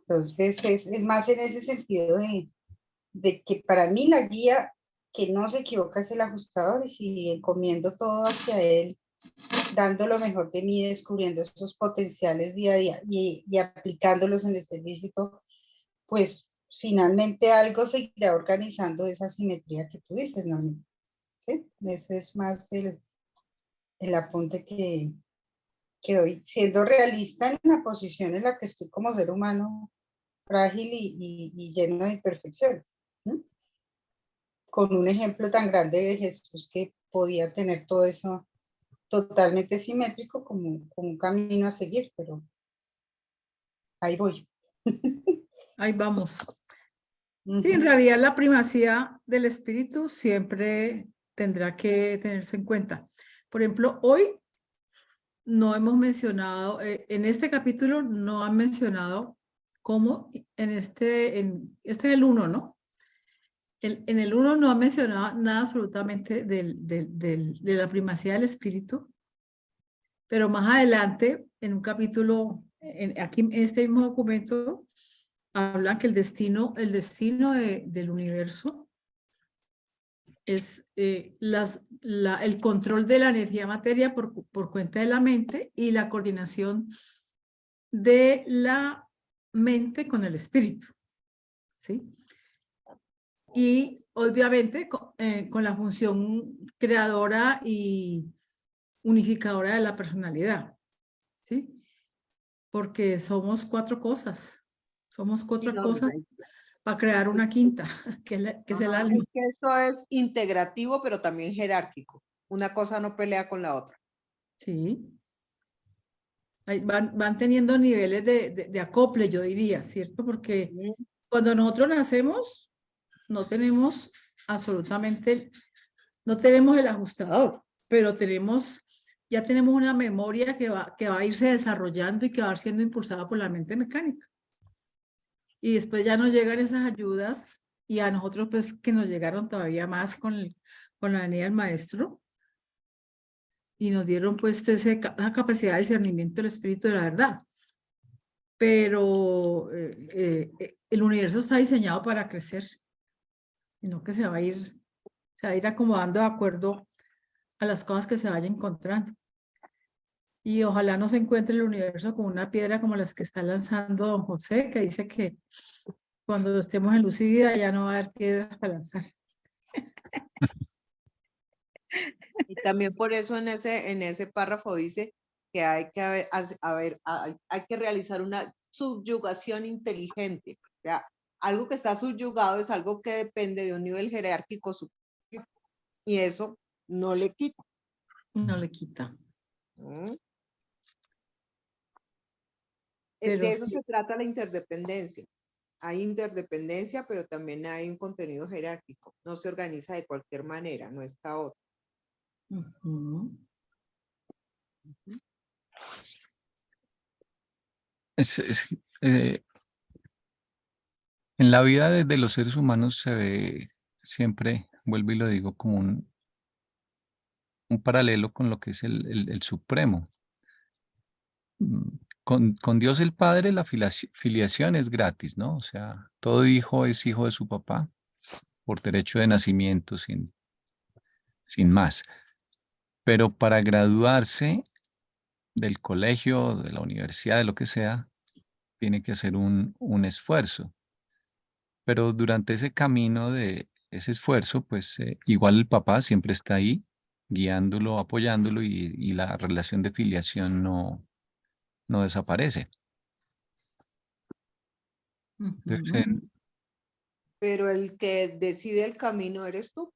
Entonces, es más en ese sentido de que para mí la guía que no se equivoca es el ajustador, y si encomiendo todo hacia él, dando lo mejor de mí, descubriendo esos potenciales día a día y aplicándolos en el servicio, pues finalmente algo seguirá organizando esa simetría que tú dices, ¿no? ¿Sí? Ese es más el apunte que doy, siendo realista en la posición en la que estoy como ser humano frágil y lleno de imperfecciones, ¿no? Con un ejemplo tan grande de Jesús que podía tener todo eso totalmente simétrico como un camino a seguir, pero ahí voy. Ahí vamos. Sí, en realidad la primacía del espíritu siempre tendrá que tenerse en cuenta. Por ejemplo, hoy no hemos mencionado, en este capítulo no han mencionado cómo en este es el 1, ¿no? En el 1 no han mencionado nada absolutamente de la primacía del espíritu, pero más adelante, en un capítulo, aquí en este mismo documento, hablan que el destino del universo es el control de la energía materia por cuenta de la mente y la coordinación de la mente con el espíritu, ¿sí? Y obviamente con la función creadora y unificadora de la personalidad, ¿sí? Porque somos 4 cosas, somos 4 cosas para crear una quinta, que es el alma. Es que eso es integrativo, pero también jerárquico. Una cosa no pelea con la otra. Sí. Van teniendo niveles de acople, yo diría, ¿cierto? Porque cuando nosotros nacemos, no tenemos absolutamente, no tenemos el ajustador, pero ya tenemos una memoria que va a irse desarrollando y que va a ir siendo impulsada por la mente mecánica. Y después ya nos llegan esas ayudas, y a nosotros pues que nos llegaron todavía más con la venida del maestro, y nos dieron pues esa capacidad de discernimiento del espíritu de la verdad. Pero el universo está diseñado para crecer, y no que se va a ir acomodando de acuerdo a las cosas que se vayan encontrando. Y ojalá no se encuentre el universo con una piedra como las que está lanzando don José, que dice que cuando estemos en luz y vida ya no va a haber piedras para lanzar. Y también por eso en ese párrafo dice que hay que realizar una subyugación inteligente. sea, algo que está subyugado es algo que depende de un nivel jerárquico superior, y eso no le quita. No le quita. ¿Mm? Pero De eso sí. se trata la interdependencia. Hay interdependencia, pero también hay un contenido jerárquico. No se organiza de cualquier manera, no es caótico. Ujú. Es, eh, en la vida de los seres humanos se ve siempre, vuelvo y lo digo, como un paralelo con lo que es el Supremo. Con Dios el Padre la filiación es gratis, ¿no? O sea, todo hijo es hijo de su papá por derecho de nacimiento, sin más. Pero para graduarse del colegio, de la universidad, de lo que sea, tiene que hacer un esfuerzo. Pero durante ese camino de ese esfuerzo, pues igual el papá siempre está ahí, guiándolo, apoyándolo y la relación de filiación no desaparece. Entonces, Ujú. Pero el que decide el camino eres tú.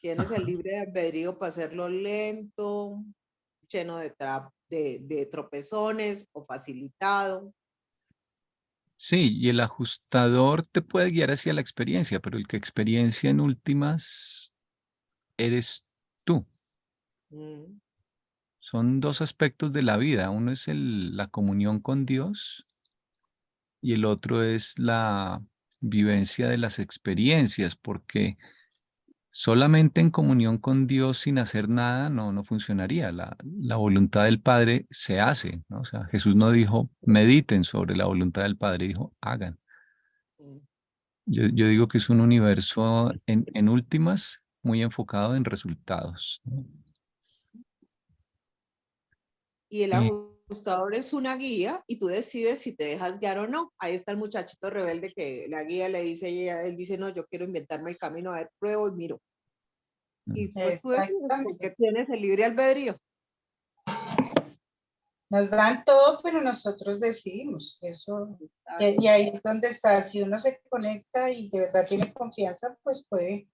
Tienes el libre albedrío para hacerlo lento, lleno de tropezones o facilitado. sí, y el ajustador te puede guiar hacia la experiencia, pero el que experiencia en últimas eres tú. Mm. Son dos aspectos de la vida. Uno es la comunión con Dios y el otro es la vivencia de las experiencias, porque solamente en comunión con Dios sin hacer nada no funcionaría. La voluntad del Padre se hace, ¿no? O sea, Jesús no dijo mediten sobre la voluntad del Padre, dijo hagan. Mm. Yo digo que es un universo en últimas muy enfocado en resultados, ¿no? Y el Eh, ajustador es una guía y tú decides si te dejas guiar o no. Ahí está el muchachito rebelde que la guía le dice, él dice, no, yo quiero inventarme el camino, a ver, pruebo y miro. Y pues tú decides porque Exactamente. tienes el libre albedrío. Nos dan todo, pero nosotros decidimos. Eso, y ahí es donde está. Si uno se conecta y de verdad tiene confianza, pues puede,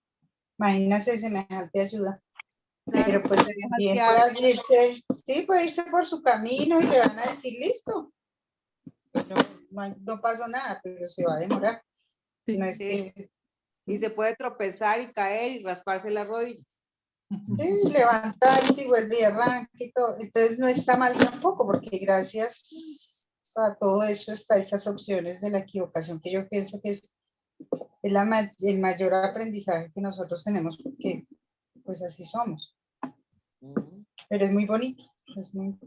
imagínese semejante ayuda. Claro, Pero pues te dejas bien guiar. puede irse, sí, puede irse por su camino y le van a decir listo. No pasó nada, pero se va a demorar. Sí. No es Sí, que y se puede tropezar y caer y rasparse las rodillas. sí, levantarse y vuelve y arranque y todo. Entonces no está mal tampoco, porque gracias a todo eso está esas opciones de la equivocación que yo pienso que es el mayor aprendizaje que nosotros tenemos, porque pues así somos. Mm. Pero es muy bonito. Es muy,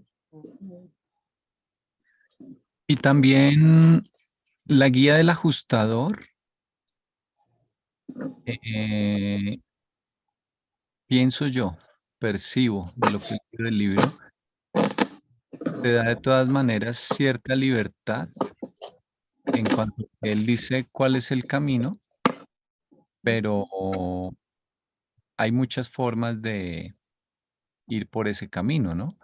y también la guía del ajustador, eh, pienso yo, percibo de lo que leo del libro, te da de todas maneras cierta libertad en cuanto a que él dice cuál es el camino, pero hay muchas formas de ir por ese camino, ¿no?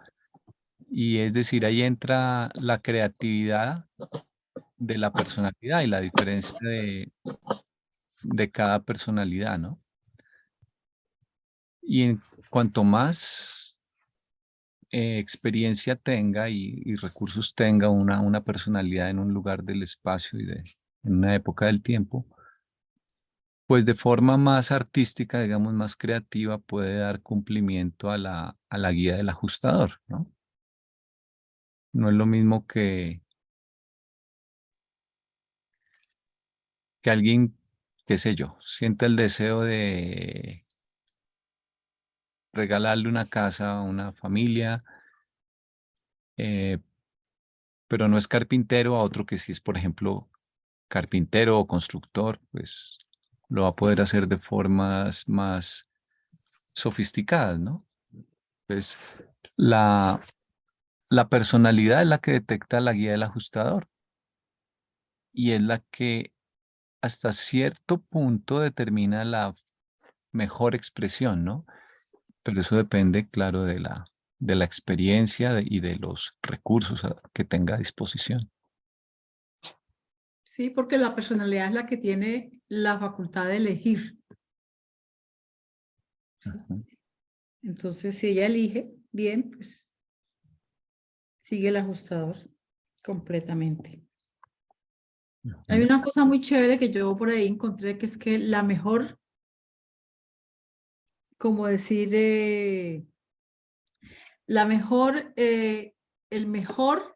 Y es decir, ahí entra la creatividad de la personalidad y la diferencia de cada personalidad, ¿no? Y en cuanto más experiencia tenga y recursos tenga una personalidad en un lugar del espacio en una época del tiempo, pues de forma más artística, digamos, más creativa, puede dar cumplimiento a la guía del ajustador, ¿no? No es lo mismo que alguien, qué sé yo, sienta el deseo de regalarle una casa a una familia, eh, pero no es carpintero, a otro que sí es, por ejemplo, carpintero o constructor, pues lo va a poder hacer de formas más sofisticadas, ¿no? Pues la, la personalidad es la que detecta la guía del ajustador y es la que hasta cierto punto determina la mejor expresión, ¿no? Pero eso depende, claro, de la experiencia y de los recursos que tenga a disposición. Sí, porque la personalidad es la que tiene la facultad de elegir. ¿Sí? Ujú. Entonces, si ella elige, bien, pues sigue el ajustador completamente. Hay Ujú. una cosa muy chévere que yo por ahí encontré, que es que la mejor, como decir, la mejor, el mejor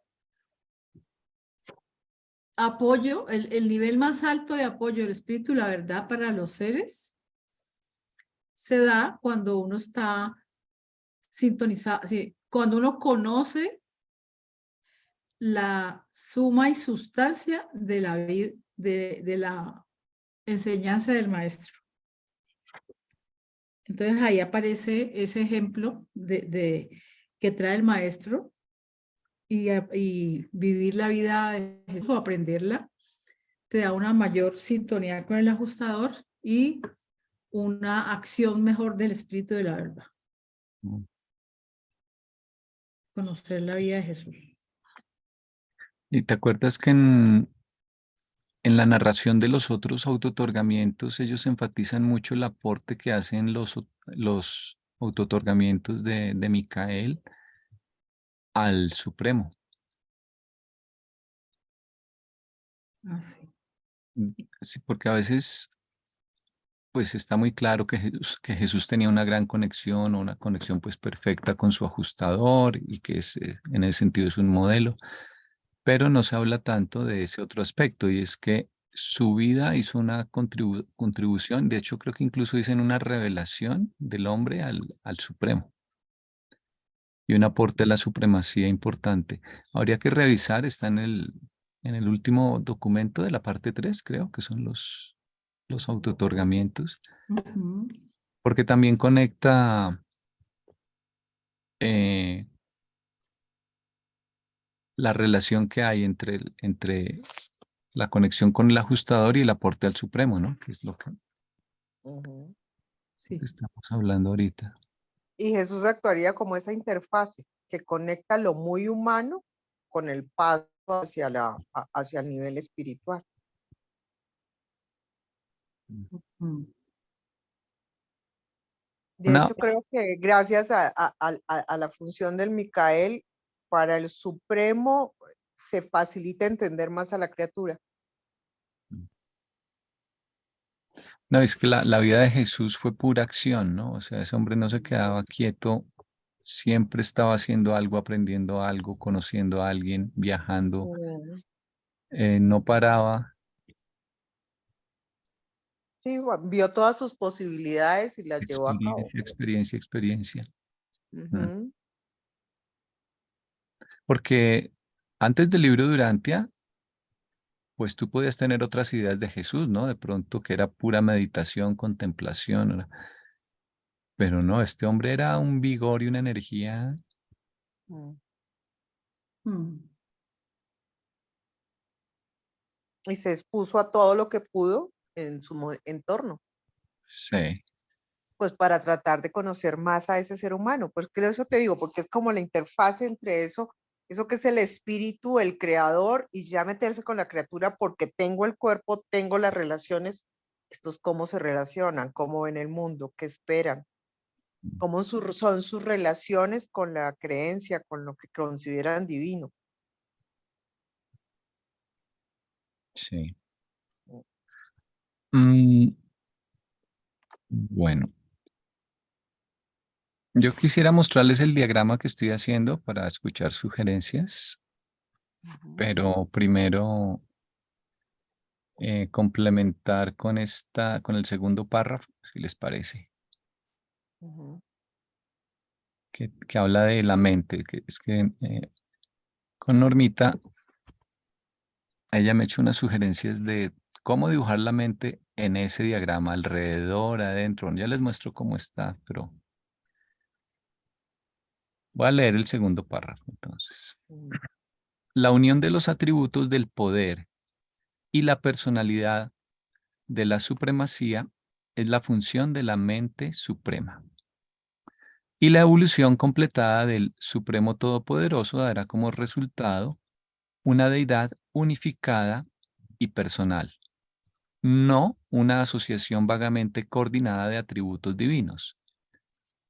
apoyo, el nivel más alto de apoyo del espíritu y la verdad para los seres se da cuando uno está sintonizado, cuando uno conoce la suma y sustancia de la vida, de la enseñanza del maestro. Entonces ahí aparece ese ejemplo que trae el maestro y vivir la vida de Jesús o aprenderla te da una mayor sintonía con el ajustador y una acción mejor del espíritu de la verdad. Conocer la vida de Jesús. ¿Y te acuerdas que en la narración de los otros autootorgamientos ellos enfatizan mucho el aporte que hacen los autootorgamientos de Micael al Supremo? Así. Sí, porque a veces pues está muy claro que Jesús tenía una gran conexión, o una conexión pues perfecta con su ajustador y que en ese sentido es un modelo, pero no se habla tanto de ese otro aspecto y es que su vida hizo una contribución, de hecho creo que incluso dicen una revelación del hombre al Supremo y un aporte a la supremacía importante. Habría que revisar, está en el último documento de la parte 3 creo que son los autootorgamientos. Ujú. Porque también conecta eh, la relación que hay entre la conexión con el ajustador y el aporte al Supremo, ¿no? Que es lo que Ujú. Sí. estamos hablando ahorita. Y Jesús actuaría como esa interfase que conecta lo muy humano con el paso hacia el nivel espiritual. Mm. De Una, hecho, creo que gracias a la función del Micael, para el Supremo se facilita entender más a la criatura. no, es que la vida de Jesús fue pura acción, ¿no? O sea, ese hombre no se quedaba quieto, siempre estaba haciendo algo, aprendiendo algo, conociendo a alguien, viajando, Mm. no paraba. Sí, vio todas sus posibilidades y las llevó a cabo. Experiencia, experiencia, experiencia. Mm. Ujú. Porque antes del libro de Urantia, pues tú podías tener otras ideas de Jesús, ¿no? De pronto que era pura meditación, contemplación, pero no, este hombre era un vigor y una energía. Mm. Mm. Y se expuso a todo lo que pudo en su entorno, Sí, pues para tratar de conocer más a ese ser humano. Pues que eso te digo, porque es como la interfaz entre eso que es el espíritu, el creador, y ya meterse con la criatura porque tengo el cuerpo, tengo las relaciones, estos cómo se relacionan, cómo ven el mundo, qué esperan, cómo son sus relaciones con la creencia, con lo que consideran divino. sí. Mm, bueno, yo quisiera mostrarles el diagrama que estoy haciendo para escuchar sugerencias, Ujú, pero primero complementar con el segundo párrafo, si les parece, ujú, que habla de la mente, que es que con Normita ella me ha hecho unas sugerencias de cómo dibujar la mente en ese diagrama, alrededor, adentro. Ya les muestro cómo está, pero voy a leer el segundo párrafo entonces. ujú. La unión de los atributos del poder y la personalidad de la supremacía es la función de la mente suprema. Y la evolución completada del Supremo Todopoderoso dará como resultado una deidad unificada y personal, no una asociación vagamente coordinada de atributos divinos.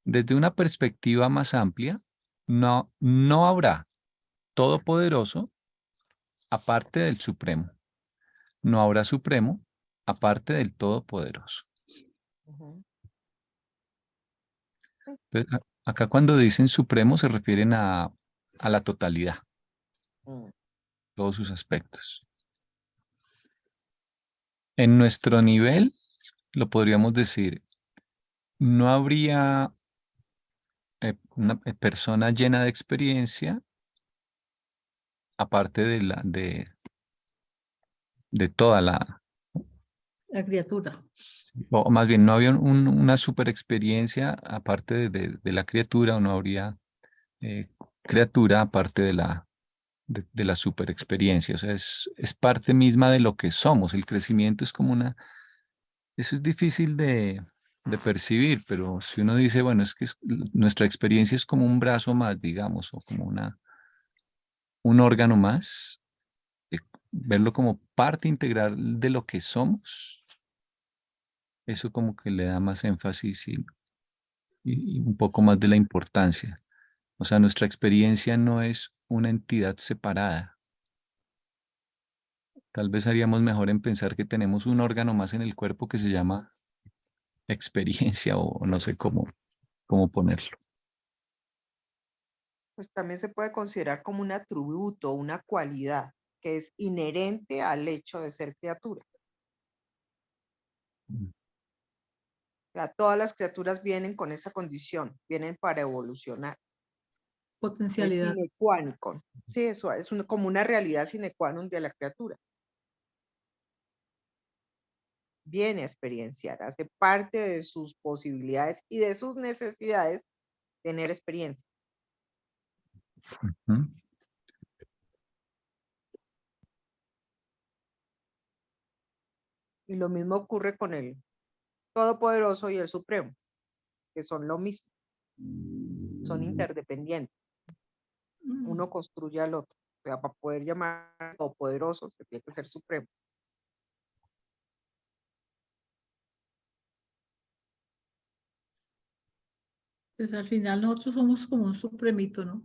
Desde una perspectiva más amplia, no habrá todopoderoso aparte del Supremo. No habrá Supremo aparte del Todopoderoso. Ujú. Entonces, acá cuando dicen Supremo se refieren a la totalidad, Mm. todos sus aspectos. En nuestro nivel, lo podríamos decir, no habría una persona llena de experiencia aparte de toda La criatura. o más bien no había una super experiencia aparte de la criatura, o no habría eh, criatura aparte de la super experiencia. O sea, es parte misma de lo que somos. El crecimiento es como eso es difícil de percibir, pero si uno dice, bueno, es que nuestra experiencia es como un brazo más, digamos, o como un órgano más, eh, verlo como parte integral de lo que somos, eso como que le da más énfasis y un poco más de la importancia. O sea, nuestra experiencia no es una entidad separada. Tal vez haríamos mejor en pensar que tenemos un órgano más en el cuerpo que se llama experiencia o no sé cómo ponerlo. Pues también se puede considerar como un atributo, una cualidad que es inherente al hecho de ser criatura. Mm. O sea, todas las criaturas vienen con esa condición, vienen para evolucionar. Es Potencialidad. sine qua non. Sí, eso es como una realidad sine qua non de la criatura. Viene a experienciar, hace parte de sus posibilidades y de sus necesidades tener experiencia. ¿Mm? Y lo mismo ocurre con el Todopoderoso y el Supremo, que son lo mismo, son interdependientes. Uno construye al otro. O sea, para poder llamar Todopoderoso se tiene que ser Supremo. Pues al final nosotros somos como un supremito, ¿no?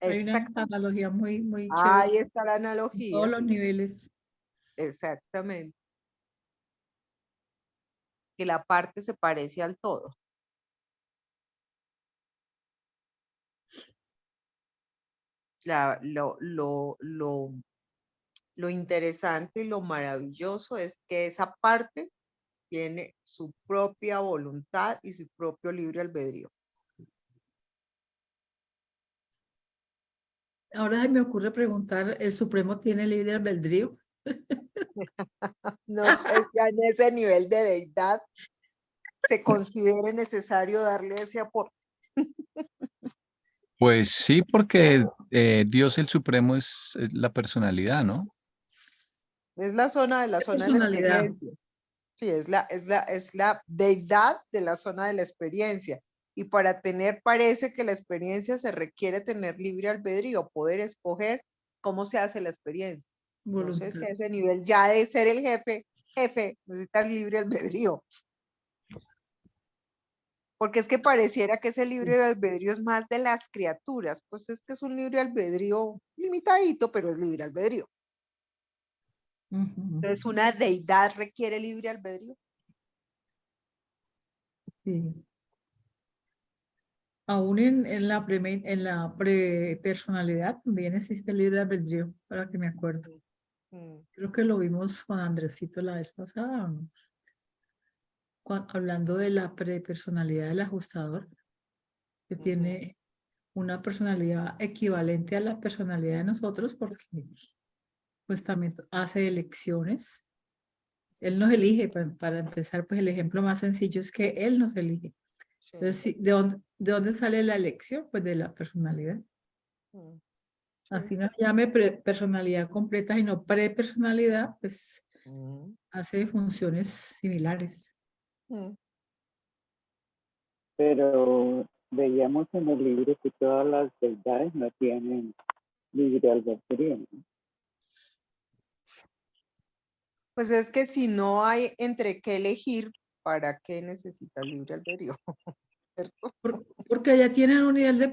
Hay una Exacto. analogía muy, muy chévere Ahí está la en todos analogía. los niveles. Exactamente. Que la parte se parece al todo. Lo interesante y lo maravilloso es que esa parte tiene su propia voluntad y su propio libre albedrío. Ahora se me ocurre preguntar, ¿el Supremo tiene libre albedrío? No sé si en ese nivel de deidad se considere necesario darle ese aporte. Pues sí, porque Dios el Supremo es la personalidad, ¿no? Es la zona de la ¿Qué zona de la personalidad? experiencia. Sí, es la deidad de la zona de la experiencia. Y para tener, parece que la experiencia se requiere tener libre albedrío, poder escoger cómo se hace la experiencia. Entonces, Voluntad. que a ese nivel ya de ser el jefe, necesitas libre albedrío. Porque es que pareciera que ese libre albedrío es más de las criaturas, pues es que es un libre albedrío limitadito, pero es libre albedrío. Ujú. Entonces, una deidad requiere libre albedrío. Sí. Aún en la prepersonalidad también existe el libre albedrío, para que me acuerdo. Mm, Creo que lo vimos con Andresito la vez pasada, ¿no? Hablando de la prepersonalidad del ajustador, que ujú, tiene una personalidad equivalente a la personalidad de nosotros, porque pues también hace elecciones. Él nos elige, para empezar, pues el ejemplo más sencillo es que él nos elige. sí, Entonces, sí, de dónde sale la elección? Pues de la personalidad. mm, sí, Así no se llame personalidad completa, sino prepersonalidad, pues mm, hace funciones similares. mm. Pero veíamos en el libro que todas las deidades no tienen libre albedrío, ¿no? Pues es que si no hay entre qué elegir, ¿para qué necesitas libre albedrío? ¿Cierto? Porque ya tienen un nivel de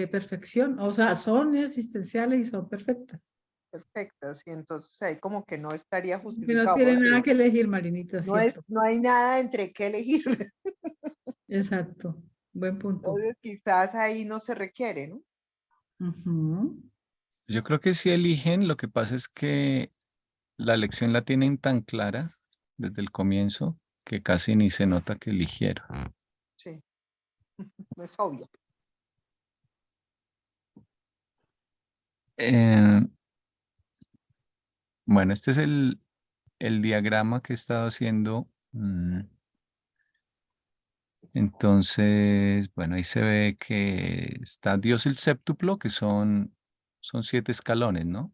perfección, o sea, son existenciales y son perfectas. Perfectas, y entonces ahí como que no estaría Que no justificado tienen porque nada que elegir, Marinita, ¿cierto? no hay nada entre qué elegir. Exacto, buen punto. Obvio, quizás ahí no se requiere, ¿no? Ujú. Yo creo que si eligen, lo que pasa es que la elección la tienen tan clara desde el comienzo que casi ni se nota que eligieron. Sí, es obvio. Eh, bueno, este es el diagrama que he estado haciendo. Entonces, bueno, ahí se ve que está Dios el séptuplo, que son 7 escalones, ¿no?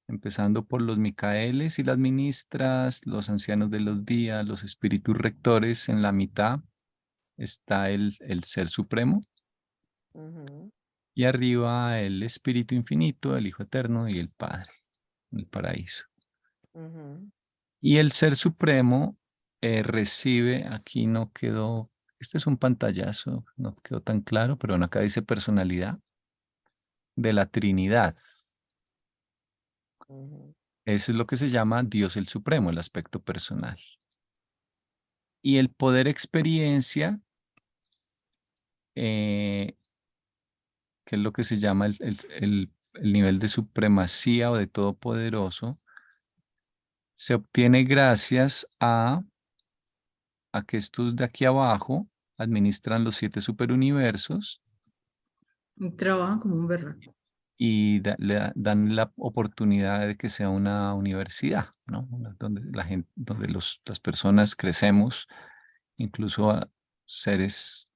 Empezando por los Micaeles y las ministras, los ancianos de los días, los espíritus rectores. En la mitad está el Ser Supremo Ujú, y arriba el Espíritu Infinito, el Hijo Eterno y el Padre, el paraíso. ujú, Y el Ser Supremo recibe, aquí no quedó, este es un pantallazo, no quedó tan claro, pero bueno, acá dice personalidad de la Trinidad. ujú, Eso es lo que se llama Dios el Supremo, el aspecto personal. Y el poder experiencia, eh, que es lo que se llama el nivel de supremacía o de todopoderoso, se obtiene gracias a que estos de aquí abajo administran los 7 superuniversos Y trabajan como un berraco. y dan la oportunidad de que sea una universidad, ¿no? Donde la gente, donde las personas crecemos, incluso a seres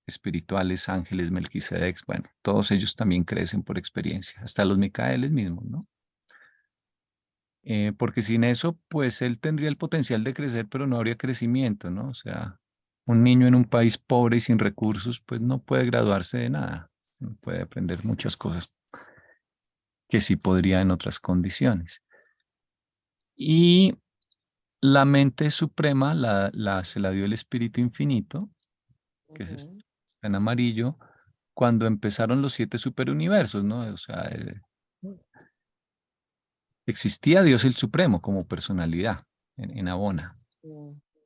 espirituales, ángeles, Melquisedec, bueno, todos ellos también crecen por experiencia, hasta los Micaeles mismos, ¿no? Porque sin eso, pues él tendría el potencial de crecer, pero no habría crecimiento, ¿no? O sea, un niño en un país pobre y sin recursos, pues no puede graduarse de nada, no puede aprender muchas cosas que sí podría en otras condiciones. Y la mente suprema se la dio el Espíritu Infinito, que ujú, está en amarillo, cuando empezaron los 7 superuniversos, ¿no? O sea, existía Dios el Supremo como personalidad en Abona, sí,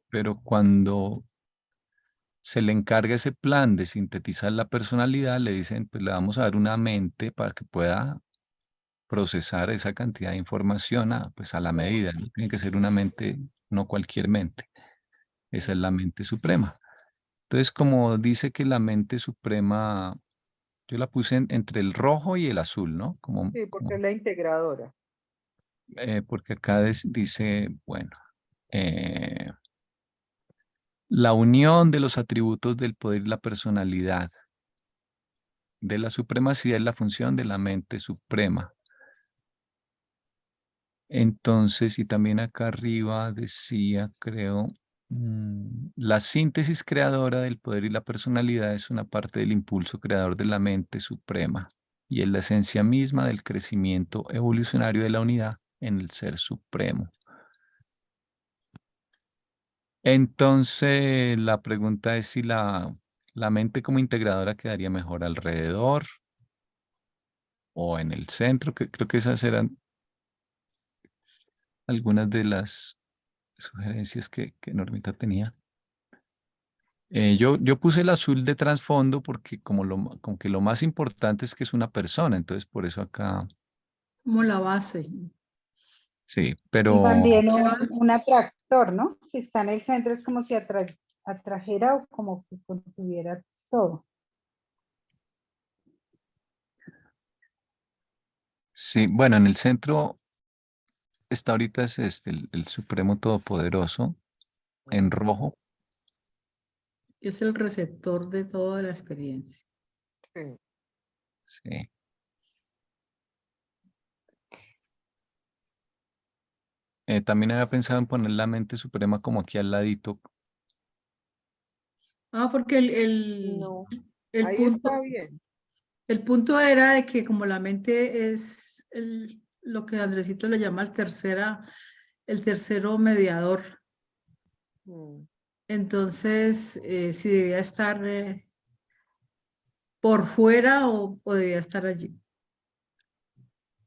pero cuando se le encarga ese plan de sintetizar la personalidad, le dicen, pues le vamos a dar una mente para que pueda procesar esa cantidad de información pues a la claro, medida, ¿no? Tiene que ser una mente, no cualquier mente. Esa es sí. la mente suprema. Entonces, como dice que la mente suprema, yo la puse entre el rojo y el azul, ¿no? Sí, porque es la integradora. Porque acá dice, bueno, eh, la unión de los atributos del poder y la personalidad de la supremacía es la función de la mente suprema. Entonces, y también acá arriba decía, creo, la síntesis creadora del poder y la personalidad es una parte del impulso creador de la mente suprema y es la esencia misma del crecimiento evolucionario de la unidad en el ser supremo. Entonces, la pregunta es si la mente como integradora quedaría mejor alrededor o en el centro, que creo que esas eran algunas de las sugerencias que Normita tenía. Yo puse el azul de trasfondo porque como que lo más importante es que es una persona, entonces por eso acá, Como la base. sí, Y pero también un atractor, ¿no? Si está en el centro es como si atrajera o como que contuviera todo. sí, bueno, en el centro está ahorita es el Supremo Todopoderoso en Ujú, rojo, Que es el receptor de toda la experiencia. sí. sí. También había pensado en poner la mente suprema como aquí al ladito. Porque No, el ahí está punto, bien. el punto era de que como la mente es lo que Andresito le llama el tercero mediador. Mm. Entonces, si debía estar por fuera o debía estar allí.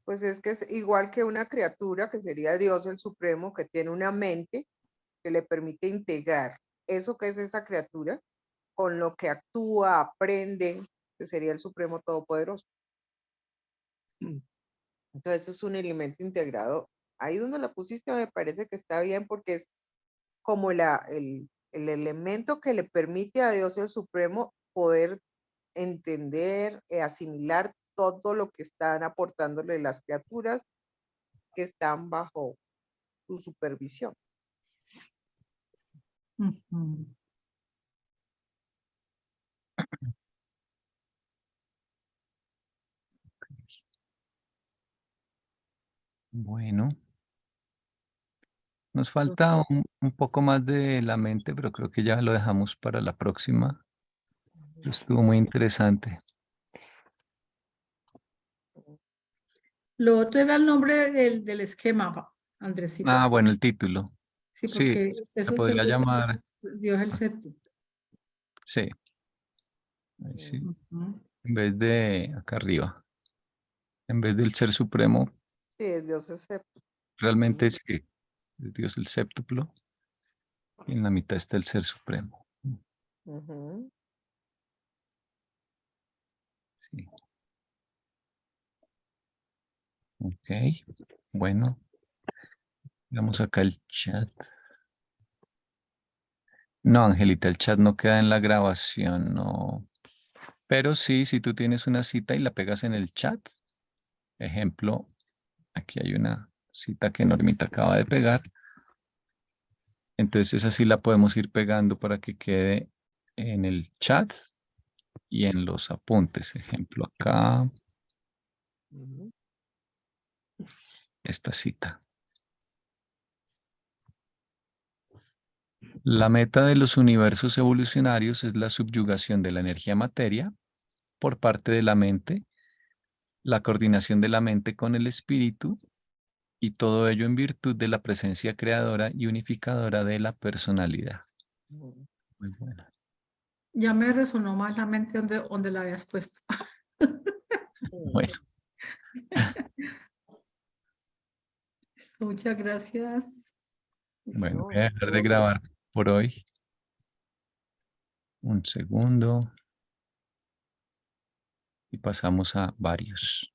Pues es que es igual que una criatura, que sería Dios el Supremo, que tiene una mente que le permite integrar eso que es esa criatura con lo que actúa, aprende, que sería el Supremo Todopoderoso. Entonces, eso es un elemento integrado. Ahí donde la pusiste me parece que está bien porque es como el elemento que le permite a Dios el Supremo poder entender, asimilar todo lo que están aportándole las criaturas que están bajo su supervisión. Ujú. Bueno, nos falta un poco más de la mente, pero creo que ya lo dejamos para la próxima. Estuvo muy interesante. Lo otro era el nombre del esquema, Andresito. Ah, bueno, el título. Sí, Sí, porque se ese es el podría llamar, Dios el séptimo. sí, ahí sí, Ujú. en vez de acá arriba, en vez del ser supremo, Sí, es Dios excepto. realmente sí, es Dios el séptuplo, y en la mitad está el ser supremo. Ujú. Sí. Ok, bueno, vamos acá el chat. No, Angelita, el chat no queda en la grabación, no. Pero sí, si tú tienes una cita y la pegas en el chat, ejemplo, aquí hay una cita que Normita acaba de pegar. Entonces esa sí la podemos ir pegando para que quede en el chat y en los apuntes. Ejemplo, acá, Ujú. esta cita. La meta de los universos evolucionarios es la subyugación de la energía materia por parte de la mente, la coordinación de la mente con el espíritu y todo ello en virtud de la presencia creadora y unificadora de la personalidad. Ujú. Muy buena. Ya me resonó más la mente donde la habías puesto. Bueno, Muchas gracias. bueno, No, voy a dejar de todo bien. grabar por hoy. Un segundo. Y pasamos a varios.